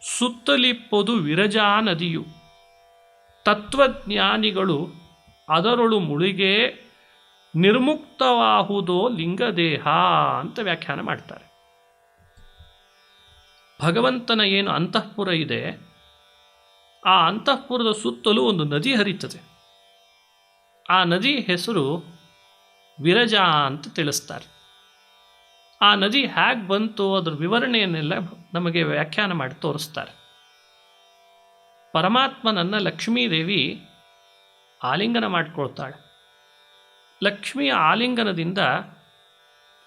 ಸುತ್ತಲಿಪ್ಪದು ವಿರಜಾ ನದಿಯು, ತತ್ವಜ್ಞಾನಿಗಳು ಅದರೊಳು ಮುಳುಗೆ ನಿರ್ಮುಕ್ತವಾಹುದೋ ಲಿಂಗದೇಹ ಅಂತ ವ್ಯಾಖ್ಯಾನ ಮಾಡ್ತಾರೆ. ಭಗವಂತನ ಏನು ಅಂತಃಪುರ ಇದೆ, ಆ ಅಂತಃಪುರದ ಸುತ್ತಲೂ ಒಂದು ನದಿ ಹರಿತದೆ. ಆ ನದಿ ಹೆಸರು ವಿರಜಾ ಅಂತ ತಿಳಿಸ್ತಾರೆ. ಆ ನದಿ ಹೇಗೆ ಬಂತು ಅದರ ವಿವರಣೆಯನ್ನೆಲ್ಲ ನಮಗೆ ವ್ಯಾಖ್ಯಾನ ಮಾಡಿ ತೋರಿಸ್ತಾರೆ. ಪರಮಾತ್ಮನನ್ನು ಲಕ್ಷ್ಮೀದೇವಿ ಆಲಿಂಗನ ಮಾಡಿಕೊಳ್ತಾಳೆ. ಲಕ್ಷ್ಮಿಯ ಆಲಿಂಗನದಿಂದ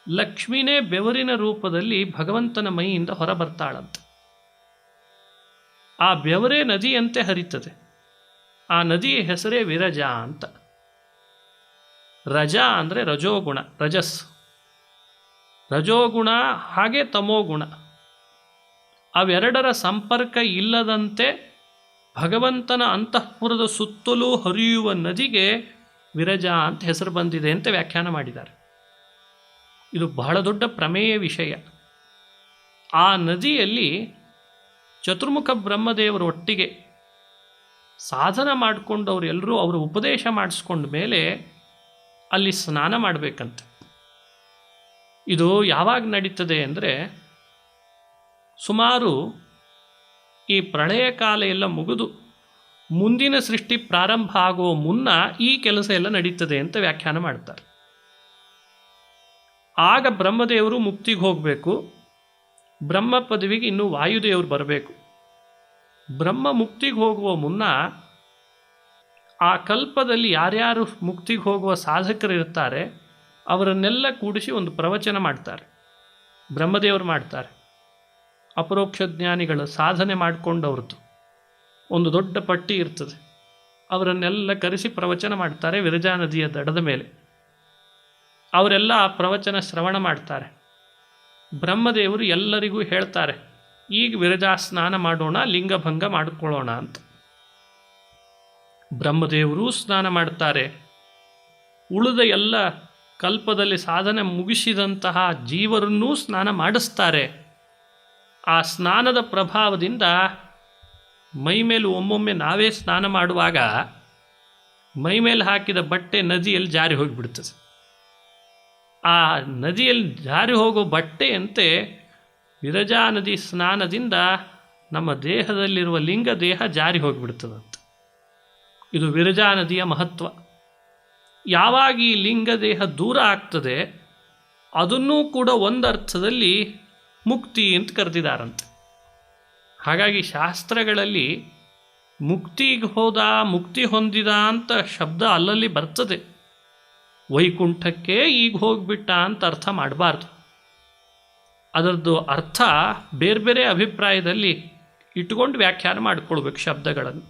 ಲಕ್ಷ್ಮಿನೇ ಬೆವರಿನ ರೂಪದಲ್ಲಿ ಭಗವಂತನ ಮೈಯಿಂದ ಹೊರಬರ್ತಾಳಂತೆ. ಆ ಬೆವರೇ ನದಿಯಂತೆ ಹರಿತದೆ. ಆ ನದಿಯ ಹೆಸರೇ ವಿರಜಾ ಅಂತ. ರಜಾ ಅಂದರೆ ರಜೋಗುಣ, ರಜಸ್, ರಜೋಗುಣ ಹಾಗೆ ತಮೋಗುಣ, ಅವೆರಡರ ಸಂಪರ್ಕ ಇಲ್ಲದಂತೆ ಭಗವಂತನ ಅಂತಃಪುರದ ಸುತ್ತಲೂ ಹರಿಯುವ ನದಿಗೆ ವಿರಜಾ ಅಂತ ಹೆಸರು ಬಂದಿದೆ ಅಂತ ವ್ಯಾಖ್ಯಾನ ಮಾಡಿದ್ದಾರೆ. ಇದು ಬಹಳ ದೊಡ್ಡ ಪ್ರಮೇಯ ವಿಷಯ. ಆ ನದಿಯಲ್ಲಿ ಚತುರ್ಮುಖ ಬ್ರಹ್ಮದೇವರ ಒಟ್ಟಿಗೆ ಸಾಧನ ಮಾಡಿಕೊಂಡವರೆಲ್ಲರೂ ಅವರ ಉಪದೇಶ ಮಾಡಿಸ್ಕೊಂಡ ಮೇಲೆ ಅಲ್ಲಿ ಸ್ನಾನ ಮಾಡಬೇಕಂತೆ. ಇದು ಯಾವಾಗ ನಡೀತದೆ ಅಂದರೆ ಸುಮಾರು ಈ ಪ್ರಳಯ ಕಾಲ ಎಲ್ಲ ಮುಗಿದು ಮುಂದಿನ ಸೃಷ್ಟಿ ಪ್ರಾರಂಭ ಆಗುವ ಮುನ್ನ ಈ ಕೆಲಸ ಎಲ್ಲ ನಡೀತದೆ ಅಂತ ವ್ಯಾಖ್ಯಾನ ಮಾಡ್ತಾರೆ. ಆಗ ಬ್ರಹ್ಮದೇವರು ಮುಕ್ತಿಗೆ ಹೋಗಬೇಕು. ಬ್ರಹ್ಮ ಪದವಿಗೆ ಇನ್ನೂ ವಾಯುದೇವರು ಬರಬೇಕು. ಬ್ರಹ್ಮ ಮುಕ್ತಿಗೆ ಹೋಗುವ ಮುನ್ನ ಆ ಕಲ್ಪದಲ್ಲಿ ಯಾರ್ಯಾರು ಮುಕ್ತಿಗೆ ಹೋಗುವ ಸಾಧಕರು ಇರ್ತಾರೆ ಅವರನ್ನೆಲ್ಲ ಕೂಡಿಸಿ ಒಂದು ಪ್ರವಚನ ಮಾಡ್ತಾರೆ. ಬ್ರಹ್ಮದೇವರು ಮಾಡ್ತಾರೆ. ಅಪರೋಕ್ಷ ಜ್ಞಾನಿಗಳ ಸಾಧನೆ ಮಾಡಿಕೊಂಡವ್ರದ್ದು ಒಂದು ದೊಡ್ಡ ಪಟ್ಟಿ ಇರ್ತದೆ. ಅವರನ್ನೆಲ್ಲ ಕರೆಸಿ ಪ್ರವಚನ ಮಾಡ್ತಾರೆ ವಿರಜಾ ನದಿಯ ದಡದ ಮೇಲೆ. ಅವರೆಲ್ಲ ಆ ಪ್ರವಚನ ಶ್ರವಣ ಮಾಡ್ತಾರೆ. ಬ್ರಹ್ಮದೇವರು ಎಲ್ಲರಿಗೂ ಹೇಳ್ತಾರೆ, ಈಗ ವಿರಜಾ ಸ್ನಾನ ಮಾಡೋಣ, ಲಿಂಗಭಂಗ ಮಾಡಿಕೊಳ್ಳೋಣ ಅಂತ. ಬ್ರಹ್ಮದೇವರೂ ಸ್ನಾನ ಮಾಡ್ತಾರೆ. ಉಳಿದ ಎಲ್ಲ ಕಲ್ಪದಲ್ಲಿ ಸಾಧನೆ ಮುಗಿಸಿದಂತಹ ಜೀವರನ್ನೂ ಸ್ನಾನ ಮಾಡಿಸ್ತಾರೆ. ಆ ಸ್ನಾನದ ಪ್ರಭಾವದಿಂದ ಮೈಮೇಲೆ ಒಮ್ಮೊಮ್ಮೆ ನಾವೇ ಸ್ನಾನ ಮಾಡುವಾಗ ಮೈಮೇಲೆ ಹಾಕಿದ ಬಟ್ಟೆ ನದಿಯಲ್ಲಿ ಜಾರಿ ಹೋಗಿಬಿಡ್ತದೆ. ಆ ನದಿಯಲ್ಲಿ ಜಾರಿ ಹೋಗೋ ಬಟ್ಟೆಯಂತೆ ವಿರಜಾ ನದಿ ಸ್ನಾನದಿಂದ ನಮ್ಮ ದೇಹದಲ್ಲಿರುವ ಲಿಂಗ ದೇಹ ಜಾರಿ ಹೋಗಿಬಿಡ್ತದಂತೆ. ಇದು ವಿರಜಾ ನದಿಯ ಮಹತ್ವ. ಯಾವಾಗ ಈ ಲಿಂಗ ದೇಹ ದೂರ ಆಗ್ತದೆ ಅದನ್ನೂ ಕೂಡ ಒಂದರ್ಥದಲ್ಲಿ ಮುಕ್ತಿ ಅಂತ ಕರೆದಿದ್ದಾರಂತೆ. ಹಾಗಾಗಿ ಶಾಸ್ತ್ರಗಳಲ್ಲಿ ಮುಕ್ತಿಗೆ ಹೋದ, ಮುಕ್ತಿ ಹೊಂದಿದ ಅಂತ ಶಬ್ದ ಅಲ್ಲಲ್ಲಿ ಬರ್ತದೆ. ವೈಕುಂಠಕ್ಕೆ ಈಗ ಹೋಗಿಬಿಟ್ಟ ಅಂತ ಅರ್ಥ ಮಾಡಬಾರ್ದು. ಅದರದ್ದು ಅರ್ಥ ಬೇರೆ ಬೇರೆ ಅಭಿಪ್ರಾಯದಲ್ಲಿ ಇಟ್ಟುಕೊಂಡು ವ್ಯಾಖ್ಯಾನ ಮಾಡಿಕೊಳ್ಬೇಕು ಶಬ್ದಗಳನ್ನು.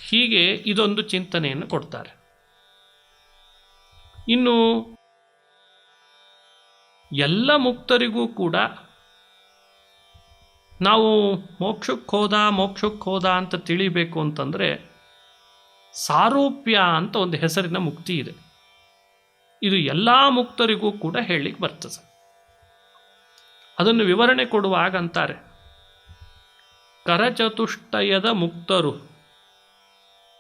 ಹೀಗೆ ಇದೊಂದು ಚಿಂತನೆಯನ್ನು ಕೊಡ್ತಾರೆ. ಇನ್ನು ಎಲ್ಲ ಮುಕ್ತರಿಗೂ ಕೂಡ ನಾವು ಮೋಕ್ಷಕ್ಕೆ ಹೋದ ಅಂತ ತಿಳಿಬೇಕು ಅಂತಂದರೆ ಸಾರೂಪ್ಯ ಅಂತ ಒಂದು ಹೆಸರಿನ ಮುಕ್ತಿ ಇದೆ. ಇದು ಎಲ್ಲ ಮುಕ್ತರಿಗೂ ಕೂಡ ಹೇಳಲಿಕ್ಕೆ ಬರ್ತದೆ. ಅದನ್ನು ವಿವರಣೆ ಕೊಡುವಾಗ ಅಂತಾರೆ, ಕರಚತುಷ್ಟಯದ ಮುಕ್ತರು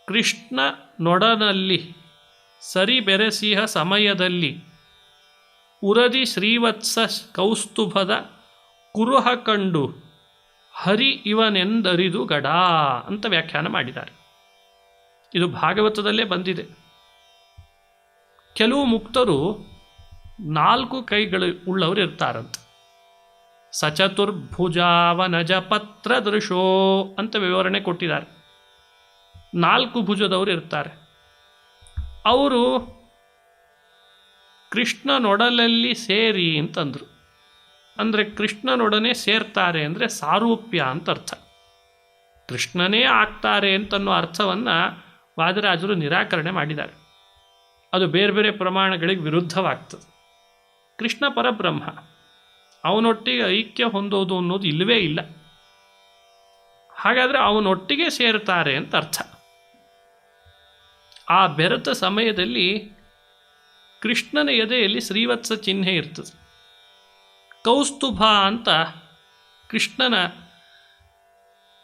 ಕೃಷ್ಣ ನೊಡನಲ್ಲಿ ಸರಿ ಬೆರೆಸಿಹ ಸಮಯದಲ್ಲಿ ಉರದಿ ಶ್ರೀವತ್ಸ ಕೌಸ್ತುಭದ ಕುರುಹ ಕಂಡು ಹರಿ ಇವನೆಂದರಿದು ಗಡ ಅಂತ ವ್ಯಾಖ್ಯಾನ ಮಾಡಿದ್ದಾರೆ. ಇದು ಭಾಗವತದಲ್ಲೇ ಬಂದಿದೆ. ಕೆಲವು ಮುಕ್ತರು 4 ಕೈಗಳು ಉಳ್ಳವರು ಇರ್ತಾರಂತೆ. ಸಚತುರ್ಭುಜಾವನಜ ಪತ್ರದೃಶೋ ಅಂತ ವಿವರಣೆ ಕೊಟ್ಟಿದ್ದಾರೆ. 4 ಭುಜದವರು ಇರ್ತಾರೆ. ಅವರು ಕೃಷ್ಣನೊಡಲಲ್ಲಿ ಸೇರಿ ಅಂತಂದರು. ಅಂದರೆ ಕೃಷ್ಣನೊಡನೆ ಸೇರ್ತಾರೆ ಅಂದರೆ ಸಾರೂಪ್ಯ ಅಂತ ಅರ್ಥ. ಕೃಷ್ಣನೇ ಆಗ್ತಾರೆ ಅಂತನ್ನೋ ಅರ್ಥವನ್ನು ವಾದಿರಾಜರು ನಿರಾಕರಣೆ ಮಾಡಿದ್ದಾರೆ. ಅದು ಬೇರೆ ಬೇರೆ ಪ್ರಮಾಣಗಳಿಗೆ ವಿರುದ್ಧವಾಗ್ತದೆ. ಕೃಷ್ಣ ಪರಬ್ರಹ್ಮ, ಅವನೊಟ್ಟಿಗೆ ಐಕ್ಯ ಹೊಂದೋದು ಅನ್ನೋದು ಇಲ್ಲವೇ ಇಲ್ಲ. ಹಾಗಾದರೆ ಅವನೊಟ್ಟಿಗೆ ಸೇರ್ತಾರೆ ಅಂತ ಅರ್ಥ. ಆ ಬೆರೆತ ಸಮಯದಲ್ಲಿ ಕೃಷ್ಣನ ಎದೆಯಲ್ಲಿ ಶ್ರೀವತ್ಸ ಚಿಹ್ನೆ ಇರ್ತದೆ. ಕೌಸ್ತುಭ ಅಂತ ಕೃಷ್ಣನ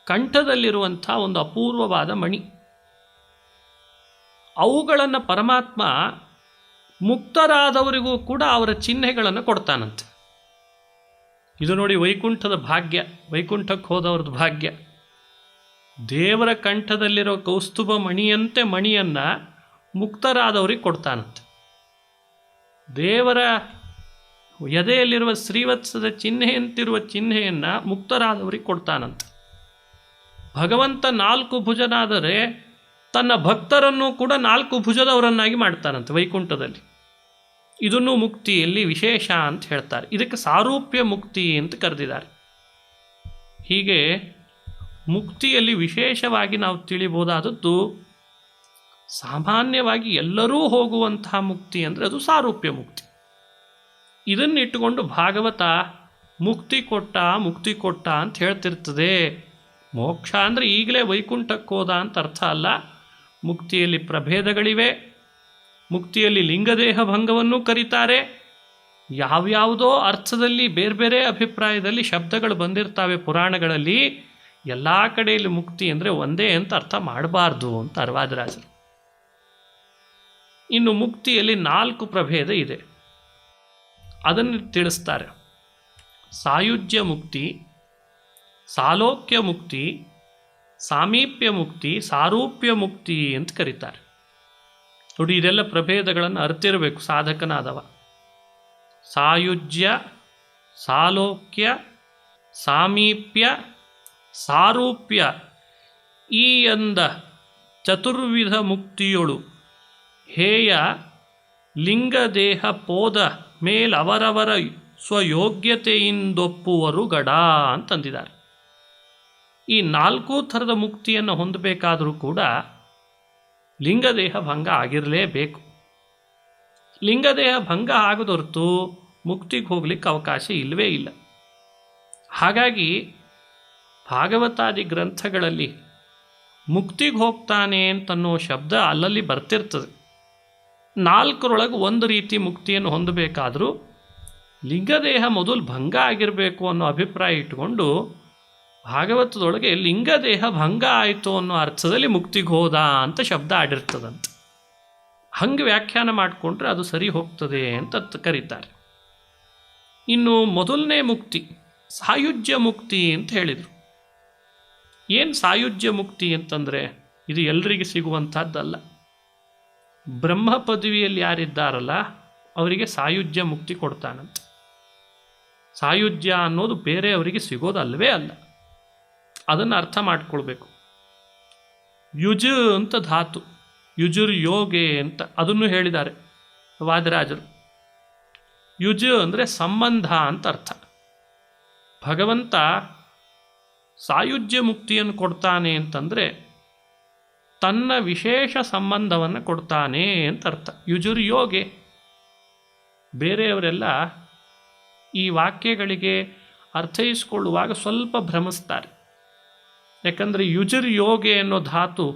ಕಂಠದಲ್ಲಿರುವಂಥ ಒಂದು ಅಪೂರ್ವವಾದ ಮಣಿ. ಅವುಗಳನ್ನು ಪರಮಾತ್ಮ ಮುಕ್ತರಾದವರಿಗೂ ಕೂಡ ಅವರ ಚಿಹ್ನೆಗಳನ್ನು ಕೊಡ್ತಾನಂತೆ. ಇದು ನೋಡಿ ವೈಕುಂಠದ ಭಾಗ್ಯ, ವೈಕುಂಠಕ್ಕೆ ಹೋದವ್ರದ್ದು ಭಾಗ್ಯ. ದೇವರ ಕಂಠದಲ್ಲಿರೋ ಕೌಸ್ತುಭ ಮಣಿಯಂತೆ ಮಣಿಯನ್ನು ಮುಕ್ತರಾದವರಿಗೆ ಕೊಡ್ತಾನಂತೆ. ದೇವರ ಎದೆಯಲ್ಲಿರುವ ಶ್ರೀವತ್ಸದ ಚಿಹ್ನೆಯಂತಿರುವ ಚಿಹ್ನೆಯನ್ನು ಮುಕ್ತರಾದವರಿಗೆ ಕೊಡ್ತಾನಂತೆ. ಭಗವಂತ 4 ಭುಜನಾದರೆ ತನ್ನ ಭಕ್ತರನ್ನು ಕೂಡ 4 ಭುಜದವರನ್ನಾಗಿ ಮಾಡ್ತಾನಂತೆ ವೈಕುಂಠದಲ್ಲಿ. ಇದನ್ನು ಮುಕ್ತಿಯಲ್ಲಿ ವಿಶೇಷ ಅಂತ ಹೇಳ್ತಾರೆ. ಇದಕ್ಕೆ ಸಾರೂಪ್ಯ ಮುಕ್ತಿ ಅಂತ ಕರೆದಿದ್ದಾರೆ. ಹೀಗೆ ಮುಕ್ತಿಯಲ್ಲಿ ವಿಶೇಷವಾಗಿ ನಾವು ತಿಳಿಬಹುದಾದದ್ದು, ಸಾಮಾನ್ಯವಾಗಿ ಎಲ್ಲರೂ ಹೋಗುವಂತಹ ಮುಕ್ತಿ ಅಂದರೆ ಅದು ಸಾರೂಪ್ಯ ಮುಕ್ತಿ. ಇದನ್ನಿಟ್ಟುಕೊಂಡು ಭಾಗವತ ಮುಕ್ತಿ ಕೊಟ್ಟ ಅಂತ ಹೇಳ್ತಿರ್ತದೆ. ಮೋಕ್ಷ ಅಂದರೆ ಈಗಲೇ ವೈಕುಂಠಕ್ಕೆ ಹೋದ ಅಂತ ಅರ್ಥ ಅಲ್ಲ. ಮುಕ್ತಿಯಲ್ಲಿ ಪ್ರಭೇದಗಳಿವೆ. ಮುಕ್ತಿಯಲ್ಲಿ ಲಿಂಗದೇಹ ಭಂಗವನ್ನು ಕರೀತಾರೆ. ಯಾವ್ಯಾವುದೋ ಅರ್ಥದಲ್ಲಿ ಬೇರೆ ಬೇರೆ ಅಭಿಪ್ರಾಯದಲ್ಲಿ ಶಬ್ದಗಳು ಬಂದಿರ್ತಾವೆ ಪುರಾಣಗಳಲ್ಲಿ. ಎಲ್ಲ ಕಡೆಯಲ್ಲಿ ಮುಕ್ತಿ ಅಂದರೆ ಒಂದೇ ಅಂತ ಅರ್ಥ ಮಾಡಬಾರ್ದು ಅಂತ ವಾದಿರಾಜರು. ಇನ್ನು ಮುಕ್ತಿಯಲ್ಲಿ 4 ಪ್ರಭೇದ ಇದೆ, ಅದನ್ನು ತಿಳಿಸ್ತಾರೆ. ಸಾಯುಜ್ಯ ಮುಕ್ತಿ, ಸಾಲೋಕ್ಯ ಮುಕ್ತಿ, ಸಾಮೀಪ್ಯ ಮುಕ್ತಿ, ಸಾರೂಪ್ಯ ಮುಕ್ತಿ ಅಂತ ಕರೀತಾರೆ. ನೋಡಿ, ಇದೆಲ್ಲ ಪ್ರಭೇದಗಳನ್ನು ಅರ್ತಿರಬೇಕು ಸಾಧಕನಾದವ. ಸಾಯುಜ್ಯ, ಸಾಲೋಕ್ಯ, ಸಾಮೀಪ್ಯ, ಸಾರೂಪ್ಯ ಈ ಎಂದ ಚತುರ್ವಿಧ ಮುಕ್ತಿಯೊಳು ಹೇಯ ಲಿಂಗದೇಹ ಪೋದ ಮೇಲವರವರ ಸ್ವಯೋಗ್ಯತೆಯಿಂದೊಪ್ಪುವರು ಗಡ ಅಂತಂದಿದ್ದಾರೆ. ಈ 4 ಥರದ ಮುಕ್ತಿಯನ್ನು ಹೊಂದಬೇಕಾದರೂ ಕೂಡ ಲಿಂಗದೇಹ ಭಂಗ ಆಗಿರಲೇಬೇಕು. ಲಿಂಗದೇಹ ಭಂಗ ಆಗದೊರ್ತು ಮುಕ್ತಿಗೆ ಹೋಗ್ಲಿಕ್ಕೆ ಅವಕಾಶ ಇಲ್ಲವೇ ಇಲ್ಲ. ಹಾಗಾಗಿ ಭಾಗವತಾದಿ ಗ್ರಂಥಗಳಲ್ಲಿ ಮುಕ್ತಿಗೆ ಹೋಗ್ತಾನೆ ಅಂತನ್ನೋ ಶಬ್ದ ಅಲ್ಲಲ್ಲಿ ಬರ್ತಿರ್ತದೆ. 4ರೊಳಗೆ ಒಂದು ರೀತಿ ಮುಕ್ತಿಯನ್ನು ಹೊಂದಬೇಕಾದರೂ ಲಿಂಗದೇಹ ಮೊದಲು ಭಂಗ ಆಗಿರಬೇಕು ಅನ್ನೋ ಅಭಿಪ್ರಾಯ ಇಟ್ಟುಕೊಂಡು ಭಾಗವತದೊಳಗೆ ಲಿಂಗದೇಹ ಭಂಗ ಆಯಿತು ಅನ್ನೋ ಅರ್ಥದಲ್ಲಿ ಮುಕ್ತಿಗೆ ಹೋದ ಅಂತ ಶಬ್ದ ಆಡಿರ್ತದಂತೆ. ಹಂಗೆ ವ್ಯಾಖ್ಯಾನ ಮಾಡಿಕೊಂಡ್ರೆ ಅದು ಸರಿ ಹೋಗ್ತದೆ ಅಂತ ಕರೀತಾರೆ. ಇನ್ನು ಮೊದಲನೇ ಮುಕ್ತಿ ಸಾಯುಜ್ಯ ಮುಕ್ತಿ ಅಂತ ಹೇಳಿದರು. ಏನು ಸಾಯುಜ್ಯ ಮುಕ್ತಿ ಅಂತಂದರೆ ಇದು ಎಲ್ರಿಗೆ ಸಿಗುವಂಥದ್ದಲ್ಲ. ಬ್ರಹ್ಮ ಪದವಿಯಲ್ಲಿ ಯಾರಿದ್ದಾರಲ್ಲ ಅವರಿಗೆ ಸಾಯುಜ್ಯ ಮುಕ್ತಿ ಕೊಡ್ತಾನಂತೆ. ಸಾಯುಜ್ಯ ಅನ್ನೋದು ಬೇರೆಯವರಿಗೆ ಸಿಗೋದಲ್ವೇ ಅಲ್ಲ. ಅದನ್ನು ಅರ್ಥ ಮಾಡಿಕೊಳ್ಬೇಕು. ಯುಜ್ ಅಂತ ಧಾತು, ಯುಜುರ್ ಯೋಗೆ ಅಂತ ಅದನ್ನು ಹೇಳಿದ್ದಾರೆ ವಾದಿರಾಜರು. ಯುಜ್ ಅಂದರೆ ಸಂಬಂಧ ಅಂತ ಅರ್ಥ. ಭಗವಂತ ಸಾಯುಜ್ಯ ಮುಕ್ತಿಯನ್ನು ಕೊಡ್ತಾನೆ ಅಂತಂದರೆ ತನ್ನ ವಿಶೇಷ ಸಂಬಂಧವನ್ನು ಕೊಡ್ತಾನೆ ಅಂತ ಅರ್ಥ. ಯುಜುರ್ ಯೋಗೆ. ಬೇರೆಯವರೆಲ್ಲ ಈ ವಾಕ್ಯಗಳಿಗೆ ಅರ್ಥೈಸಿಕೊಳ್ಳುವಾಗ ಸ್ವಲ್ಪ ಭ್ರಮಿಸ್ತಾರೆ. ಯಾಕಂದರೆ ಯುಜಿರ್ ಯೋಗೆ ಅನ್ನೋ ಧಾತು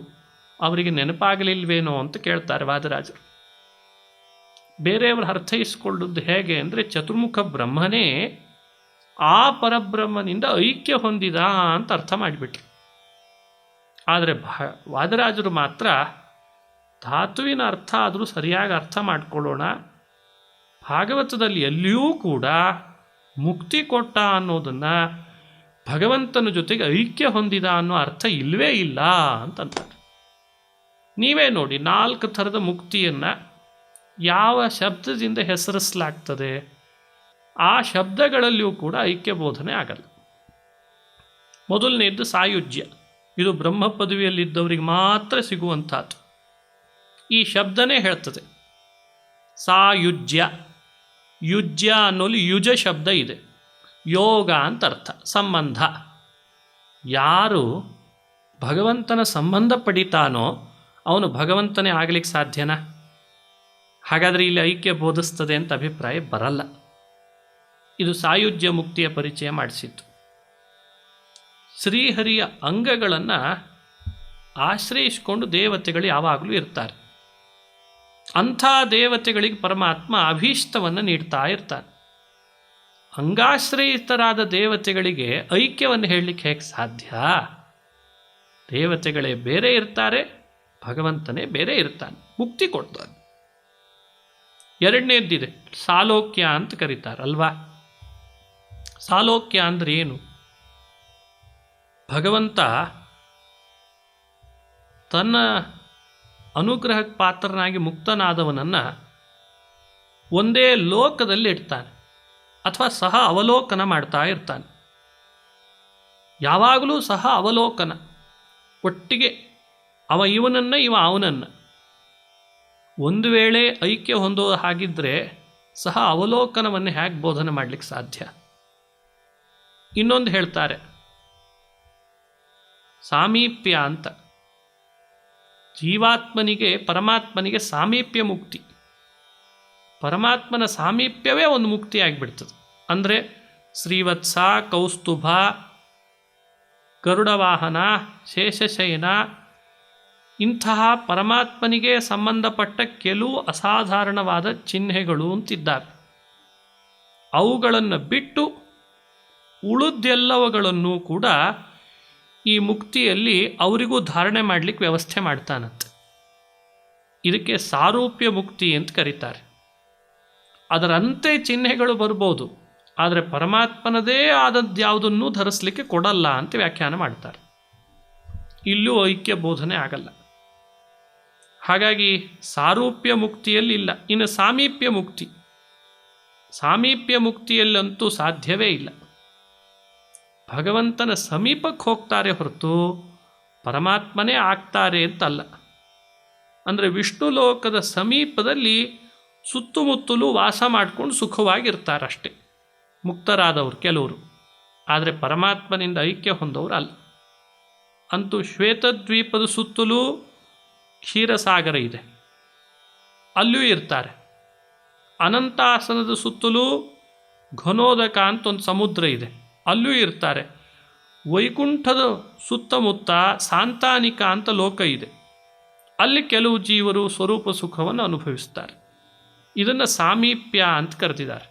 ಅವರಿಗೆ ನೆನಪಾಗಲಿಲ್ವೇನೋ ಅಂತ ಕೇಳ್ತಾರೆ ವಾದರಾಜರು. ಬೇರೆಯವರು ಅರ್ಥೈಸಿಕೊಳ್ಳುವುದು ಹೇಗೆ ಅಂದರೆ ಚತುರ್ಮುಖ ಬ್ರಹ್ಮನೇ ಆ ಪರಬ್ರಹ್ಮನಿಂದ ಐಕ್ಯ ಹೊಂದಿದ ಅಂತ ಅರ್ಥ ಮಾಡಿಬಿಟ್ರು. ಆದರೆ ವಾದರಾಜರು ಮಾತ್ರ ಧಾತುವಿನ ಅರ್ಥ ಆದರೂ ಸರಿಯಾಗಿ ಅರ್ಥ ಮಾಡಿಕೊಳ್ಳೋಣ, ಭಾಗವತದಲ್ಲಿ ಎಲ್ಲಿಯೂ ಕೂಡ ಮುಕ್ತಿ ಕೊಟ್ಟ ಅನ್ನೋದನ್ನು ಭಗವಂತನ ಜೊತೆಗೆ ಐಕ್ಯ ಹೊಂದಿದ ಅನ್ನೋ ಅರ್ಥ ಇಲ್ಲವೇ ಇಲ್ಲ ಅಂತಂತಾರೆ. ನೀವೇ ನೋಡಿ, 4 ಥರದ ಮುಕ್ತಿಯನ್ನು ಯಾವ ಶಬ್ದದಿಂದ ಹೆಸರಿಸಲಾಗ್ತದೆ, ಆ ಶಬ್ದಗಳಲ್ಲಿಯೂ ಕೂಡ ಐಕ್ಯ ಬೋಧನೆ ಆಗಲ್ಲ. ಮೊದಲನೇದ್ದು ಸಾಯುಜ್ಯ. ಇದು ಬ್ರಹ್ಮ ಪದವಿಯಲ್ಲಿದ್ದವರಿಗೆ ಮಾತ್ರ ಸಿಗುವಂಥದ್ದು. ಈ ಶಬ್ದನೇ ಹೇಳ್ತದೆ ಸಾಯುಜ್ಯ. ಯುಜ್ಯ ಅನ್ನೋಲ್ಲಿ ಯುಜ ಶಬ್ದ ಇದೆ. ಯೋಗ ಅಂತ ಅರ್ಥ, ಸಂಬಂಧ. ಯಾರು ಭಗವಂತನ ಸಂಬಂಧ ಪಡಿತಾನೋ ಅವನು ಭಗವಂತನೇ ಆಗಲಿಕ್ಕೆ ಸಾಧ್ಯನಾ? ಹಾಗಾದರೆ ಇಲ್ಲಿ ಐಕ್ಯ ಬೋಧಿಸ್ತದೆ ಅಂತ ಅಭಿಪ್ರಾಯ ಬರಲ್ಲ. ಇದು ಸಾಯುಜ್ಯ ಮುಕ್ತಿಯ ಪರಿಚಯ ಮಾಡಿಸಿತ್ತು. ಶ್ರೀಹರಿಯ ಅಂಗಗಳನ್ನು ಆಶ್ರಯಿಸಿಕೊಂಡು ದೇವತೆಗಳು ಯಾವಾಗಲೂ ಇರ್ತಾರೆ. ಅಂಥ ದೇವತೆಗಳಿಗೆ ಪರಮಾತ್ಮ ಅಭೀಷ್ಟವನ್ನು ನೀಡ್ತಾ ಇರ್ತಾನೆ. ಅಂಗಾಶ್ರಯಿತರಾದ ದೇವತೆಗಳಿಗೆ ಐಕ್ಯವನ್ನು ಹೇಳಲಿಕ್ಕೆ ಹೇಗೆ ಸಾಧ್ಯ? ದೇವತೆಗಳೇ ಬೇರೆ ಇರ್ತಾರೆ, ಭಗವಂತನೇ ಬೇರೆ ಇರ್ತಾನೆ, ಮುಕ್ತಿ ಕೊಡ್ತಾನೆ. ಎರಡನೇದ್ದಿದೆ ಸಾಲೋಕ್ಯ ಅಂತ ಕರೀತಾರಲ್ವಾ. ಸಾಲೋಕ್ಯ ಅಂದರೆ ಏನು? ಭಗವಂತ ತನ್ನ ಅನುಗ್ರಹಕ್ಕೆ ಪಾತ್ರನಾಗಿ ಮುಕ್ತನಾದವನನ್ನು ಒಂದೇ ಲೋಕದಲ್ಲಿ ಇಡ್ತಾನೆ, ಅಥವಾ ಸಹ ಅವಲೋಕನ ಮಾಡ್ತಾ ಇರ್ತಾನೆ. ಯಾವಾಗಲೂ ಸಹ ಅವಲೋಕನ, ಒಟ್ಟಿಗೆ ಅವ ಇವನನ್ನು ಇವ ಅವನನ್ನು. ಒಂದು ವೇಳೆ ಐಕ್ಯ ಹೊಂದೋ ಹಾಗಿದ್ದರೆ ಸಹ ಅವಲೋಕನವನ್ನು ಹೇಗೆ ಬೋಧನೆ ಮಾಡಲಿಕ್ಕೆ ಸಾಧ್ಯ? ಇನ್ನೊಂದು ಹೇಳ್ತಾರೆ ಸಾಮೀಪ್ಯ ಅಂತ. ಜೀವಾತ್ಮನಿಗೆ ಪರಮಾತ್ಮನಿಗೆ ಸಾಮೀಪ್ಯ ಮುಕ್ತಿ. ಪರಮಾತ್ಮನ ಸಾಮೀಪ್ಯವೇ ಒಂದು ಮುಕ್ತಿ ಆಗಿಬಿಡ್ತದೆ. ಅಂದರೆ ಶ್ರೀವತ್ಸ, ಕೌಸ್ತುಭ, ಗರುಡವಾಹನ, ಶೇಷಶಯನ ಇಂತಹ ಪರಮಾತ್ಮನಿಗೆ ಸಂಬಂಧಪಟ್ಟ ಕೆಲವು ಅಸಾಧಾರಣವಾದ ಚಿಹ್ನೆಗಳು ಅಂತಿದ್ದಾವೆ. ಅವುಗಳನ್ನು ಬಿಟ್ಟು ಉಳಿದೆಲ್ಲವುಗಳನ್ನು ಕೂಡ ಈ ಮುಕ್ತಿಯಲ್ಲಿ ಅವರಿಗೂ ಧಾರಣೆ ಮಾಡಲಿಕ್ಕೆ ವ್ಯವಸ್ಥೆ ಮಾಡ್ತಾನಂತೆ. ಇದಕ್ಕೆ ಸಾರೂಪ್ಯ ಮುಕ್ತಿ ಅಂತ ಕರೀತಾರೆ. ಅದರಂತೆ ಚಿಹ್ನೆಗಳು ಬರ್ಬೋದು, ಆದರೆ ಪರಮಾತ್ಮನದೇ ಆದದ್ದು ಯಾವುದನ್ನೂ ಧರಿಸಲಿಕ್ಕೆ ಕೊಡಲ್ಲ ಅಂತ ವ್ಯಾಖ್ಯಾನ ಮಾಡ್ತಾರೆ. ಇಲ್ಲೂ ಐಕ್ಯ ಬೋಧನೆ ಆಗಲ್ಲ. ಹಾಗಾಗಿ ಸಾರೂಪ್ಯ ಮುಕ್ತಿಯಲ್ಲಿ ಇಲ್ಲ. ಇನ್ನು ಸಾಮೀಪ್ಯ ಮುಕ್ತಿ, ಸಾಮೀಪ್ಯ ಮುಕ್ತಿಯಲ್ಲಂತೂ ಸಾಧ್ಯವೇ ಇಲ್ಲ. ಭಗವಂತನ ಸಮೀಪಕ್ಕೆ ಹೋಗ್ತಾರೆ ಹೊರತು ಪರಮಾತ್ಮನೇ ಆಗ್ತಾರೆ ಅಂತಲ್ಲ. ಅಂದರೆ ವಿಷ್ಣು ಲೋಕದ ಸಮೀಪದಲ್ಲಿ ಸುತ್ತಮುತ್ತಲೂ ವಾಸ ಮಾಡಿಕೊಂಡು ಸುಖವಾಗಿರ್ತಾರಷ್ಟೆ ಮುಕ್ತರಾದವರು ಕೆಲವರು. ಆದರೆ ಪರಮಾತ್ಮನಿಂದ ಐಕ್ಯ ಹೊಂದವರು ಅಲ್ಲ. ಅಂತೂ ಶ್ವೇತದ್ವೀಪದ ಸುತ್ತಲೂ ಕ್ಷೀರಸಾಗರ ಇದೆ, ಅಲ್ಲೂ ಇರ್ತಾರೆ. ಅನಂತಾಸನದ ಸುತ್ತಲೂ ಘನೋದಕ ಅಂತ ಒಂದು ಸಮುದ್ರ ಇದೆ, ಅಲ್ಲೂ ಇರ್ತಾರೆ. ವೈಕುಂಠದ ಸುತ್ತಮುತ್ತ ಸಾಂತಾನಿಕ ಅಂತ ಲೋಕ ಇದೆ, ಅಲ್ಲಿ ಕೆಲವು ಜೀವರು ಸ್ವರೂಪ ಸುಖವನ್ನು ಅನುಭವಿಸ್ತಾರೆ. ಇದನ್ನು ಸಾಮೀಪ್ಯ ಅಂತ ಕರೆದಿದ್ದಾರೆ.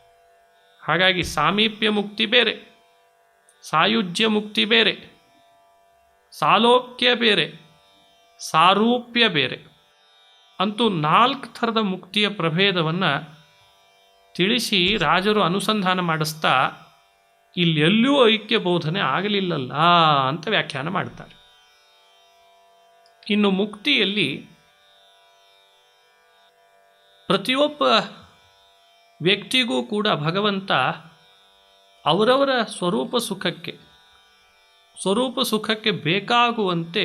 ಹಾಗಾಗಿ ಸಾಮೀಪ್ಯ ಮುಕ್ತಿ ಬೇರೆ, ಸಾಯುಜ್ಯ ಮುಕ್ತಿ ಬೇರೆ, ಸಾಲೋಕ್ಯ ಬೇರೆ, ಸಾರೂಪ್ಯ ಬೇರೆ. ಅಂತೂ 4 ಥರದ ಮುಕ್ತಿಯ ಪ್ರಭೇದವನ್ನು ತಿಳಿಸಿ ರಾಜರು ಅನುಸಂಧಾನ ಮಾಡಿಸ್ತಾ ಇಲ್ಲೆಲ್ಲೂ ಐಕ್ಯ ಬೋಧನೆ ಆಗಲಿಲ್ಲಲ್ಲ ಅಂತ ವ್ಯಾಖ್ಯಾನ ಮಾಡ್ತಾರೆ. ಇನ್ನು ಮುಕ್ತಿಯಲ್ಲಿ ಪ್ರತಿಯೊಬ್ಬ ವ್ಯಕ್ತಿಗೂ ಕೂಡ ಭಗವಂತ ಅವರವರ ಸ್ವರೂಪ ಸುಖಕ್ಕೆ ಬೇಕಾಗುವಂತೆ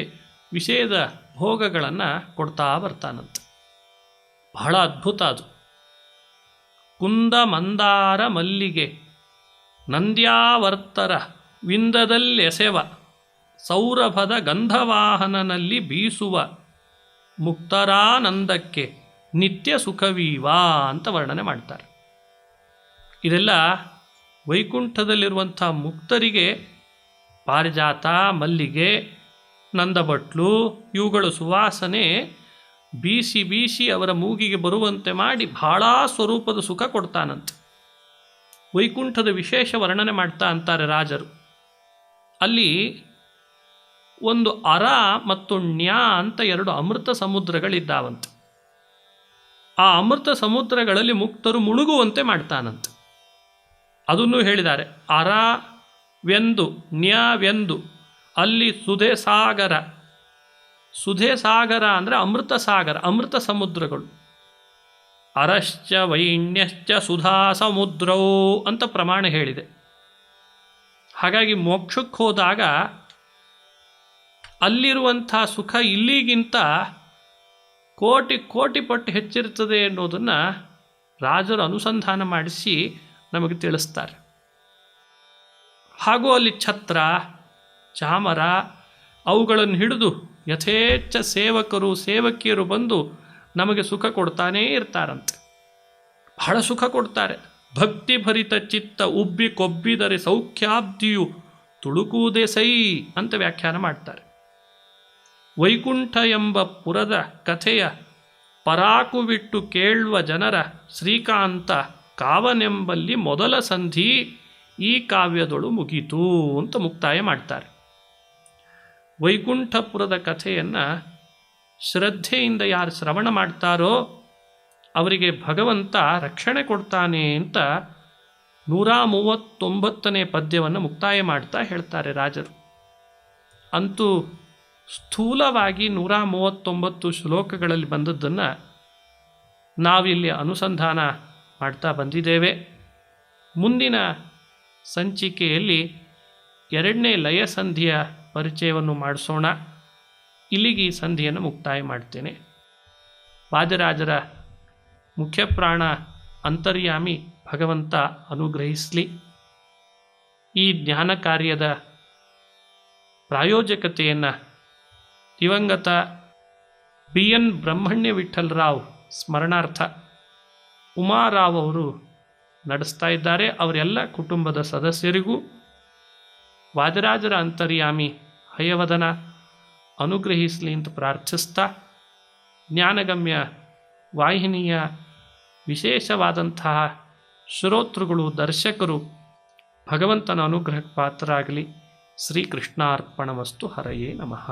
ವಿಷಯದ ಭೋಗಗಳನ್ನು ಕೊಡ್ತಾ ಬರ್ತಾನಂತೆ. ಬಹಳ ಅದ್ಭುತ ಅದು. ಕುಂದ ಮಂದಾರ ಮಲ್ಲಿಗೆ ನಂದ್ಯಾವರ್ತರ ವಿಂದದಲ್ಲೆಸೆವ ಸೌರಭದ ಗಂಧವಾಹನನಲ್ಲಿ ಬೀಸುವ ಮುಕ್ತರಾನಂದಕ್ಕೆ ನಿತ್ಯ ಸುಖವೀವಾ ಅಂತ ವರ್ಣನೆ ಮಾಡ್ತಾರೆ. ಇದೆಲ್ಲ ವೈಕುಂಠದಲ್ಲಿರುವಂಥ ಮುಕ್ತರಿಗೆ ಪಾರಿಜಾತ, ಮಲ್ಲಿಗೆ, ನಂದಬಟ್ಲು ಇವುಗಳ ಸುವಾಸನೆ ಬೀಸಿ ಬೀಸಿ ಅವರ ಮೂಗಿಗೆ ಬರುವಂತೆ ಮಾಡಿ ಬಹಳ ಸ್ವರೂಪದ ಸುಖ ಕೊಡ್ತಾನಂತೆ. ವೈಕುಂಠದ ವಿಶೇಷ ವರ್ಣನೆ ಮಾಡ್ತಾ ಅಂತಾರೆ ರಾಜರು. ಅಲ್ಲಿ ಒಂದು ಅರ ಮತ್ತು ಣ್ಯ ಅಂತ ಎರಡು ಅಮೃತ ಸಮುದ್ರಗಳಿದ್ದಾವಂತೆ. ಆ ಅಮೃತ ಸಮುದ್ರಗಳಲ್ಲಿ ಮುಕ್ತರು ಮುಳುಗುವಂತೆ ಮಾಡ್ತಾನಂತೆ. ಅದನ್ನು ಹೇಳಿದ್ದಾರೆ. ಅರವೆಂದು ನ್ಯವೆಂದು ಅಲ್ಲಿ ಸುಧೆ ಸಾಗರ. ಸುಧೆ ಸಾಗರ ಅಂದರೆ ಅಮೃತ ಸಾಗರ, ಅಮೃತ ಸಮುದ್ರಗಳು. ಅರಶ್ಚ ವೈಣ್ಯಶ್ಚ ಸುಧಾ ಸಮುದ್ರವು ಅಂತ ಪ್ರಮಾಣ ಹೇಳಿದೆ. ಹಾಗಾಗಿ ಮೋಕ್ಷಕ್ಕೆ ಹೋದಾಗ ಅಲ್ಲಿರುವಂಥ ಸುಖ ಇಲ್ಲಿಗಿಂತ ಕೋಟಿ ಕೋಟಿ ಪಟ್ಟು ಹೆಚ್ಚಿರ್ತದೆ ಅನ್ನೋದನ್ನು ರಾಜರು ಅನುಸಂಧಾನ ಮಾಡಿಸಿ ನಮಗೆ ತಿಳಿಸ್ತಾರೆ. ಹಾಗೂ ಅಲ್ಲಿ ಛತ್ರ, ಚಾಮರ ಅವುಗಳನ್ನು ಹಿಡಿದು ಯಥೇಚ್ಛ ಸೇವಕರು ಸೇವಕಿಯರು ಬಂದು ನಮಗೆ ಸುಖ ಕೊಡ್ತಾನೇ ಇರ್ತಾರಂತೆ. ಬಹಳ ಸುಖ ಕೊಡ್ತಾರೆ. ಭಕ್ತಿ ಭರಿತ ಚಿತ್ತ ಉಬ್ಬಿ ಕೊಬ್ಬಿದರೆ ಸೌಖ್ಯಾಬ್ದಿಯು ತುಳುಕುವುದೇ ಸೈ ಅಂತ ವ್ಯಾಖ್ಯಾನ ಮಾಡ್ತಾರೆ. ವೈಕುಂಠ ಎಂಬ ಪುರದ ಕಥೆಯ ಪರಾಕುವಿಟ್ಟು ಕೇಳುವ ಜನರ ಶ್ರೀಕಾಂತ ಕಾವನೆಂಬಲ್ಲಿ ಮೊದಲ ಸಂಧಿ ಈ ಕಾವ್ಯದೊಳು ಮುಗೀತು ಅಂತ ಮುಕ್ತಾಯ ಮಾಡ್ತಾರೆ. ವೈಕುಂಠಪುರದ ಕಥೆಯನ್ನು ಶ್ರದ್ಧೆಯಿಂದ ಯಾರು ಶ್ರವಣ ಮಾಡ್ತಾರೋ ಅವರಿಗೆ ಭಗವಂತ ರಕ್ಷಣೆ ಕೊಡ್ತಾನೆ ಅಂತ 139ನೇ ಪದ್ಯವನ್ನು ಮುಕ್ತಾಯ ಮಾಡ್ತಾ ಹೇಳ್ತಾರೆ ರಾಜರು. ಅಂತೂ ಸ್ಥೂಲವಾಗಿ 139 ಶ್ಲೋಕಗಳಲ್ಲಿ ಬಂದದ್ದನ್ನು ನಾವಿಲ್ಲಿ ಅನುಸಂಧಾನ ಮಾಡ್ತಾ ಬಂದಿದ್ದೇವೆ. ಮುಂದಿನ ಸಂಚಿಕೆಯಲ್ಲಿ 2ನೇ ಲಯ ಸಂಧಿಯ ಪರಿಚಯವನ್ನು ಮಾಡಿಸೋಣ. ಇಲ್ಲಿಗೆ ಈ ಸಂಧಿಯನ್ನು ಮುಕ್ತಾಯ ಮಾಡ್ತೇನೆ. ವಾದಿರಾಜರ ಮುಖ್ಯಪ್ರಾಣ ಅಂತರ್ಯಾಮಿ ಭಗವಂತ ಅನುಗ್ರಹಿಸಲಿ. ಈ ಜ್ಞಾನ ಕಾರ್ಯದ ಪ್ರಾಯೋಜಕತೆಯನ್ನು ದಿವಂಗತ BN ಬ್ರಹ್ಮಣ್ಯ ವಿಠ್ಠಲರಾವ್ ಸ್ಮರಣಾರ್ಥ ಉಮಾರಾವ್ ಅವರು ನಡೆಸ್ತಾ ಇದ್ದಾರೆ. ಅವರೆಲ್ಲ ಕುಟುಂಬದ ಸದಸ್ಯರಿಗೂ ವಾದಿರಾಜರ ಅಂತರ್ಯಾಮಿ ಹಯವದನ ಅನುಗ್ರಹಿಸಲಿ ಅಂತ ಪ್ರಾರ್ಥಿಸ್ತಾ, ಜ್ಞಾನಗಮ್ಯ ವಾಹಿನಿಯ ವಿಶೇಷವಾದಂತಹ ಶ್ರೋತೃಗಳು, ದರ್ಶಕರು ಭಗವಂತನ ಅನುಗ್ರಹಕ್ಕೆ ಪಾತ್ರರಾಗಲಿ. ಶ್ರೀಕೃಷ್ಣಾರ್ಪಣಮಸ್ತು. ಹರಯೇ ನಮಃ.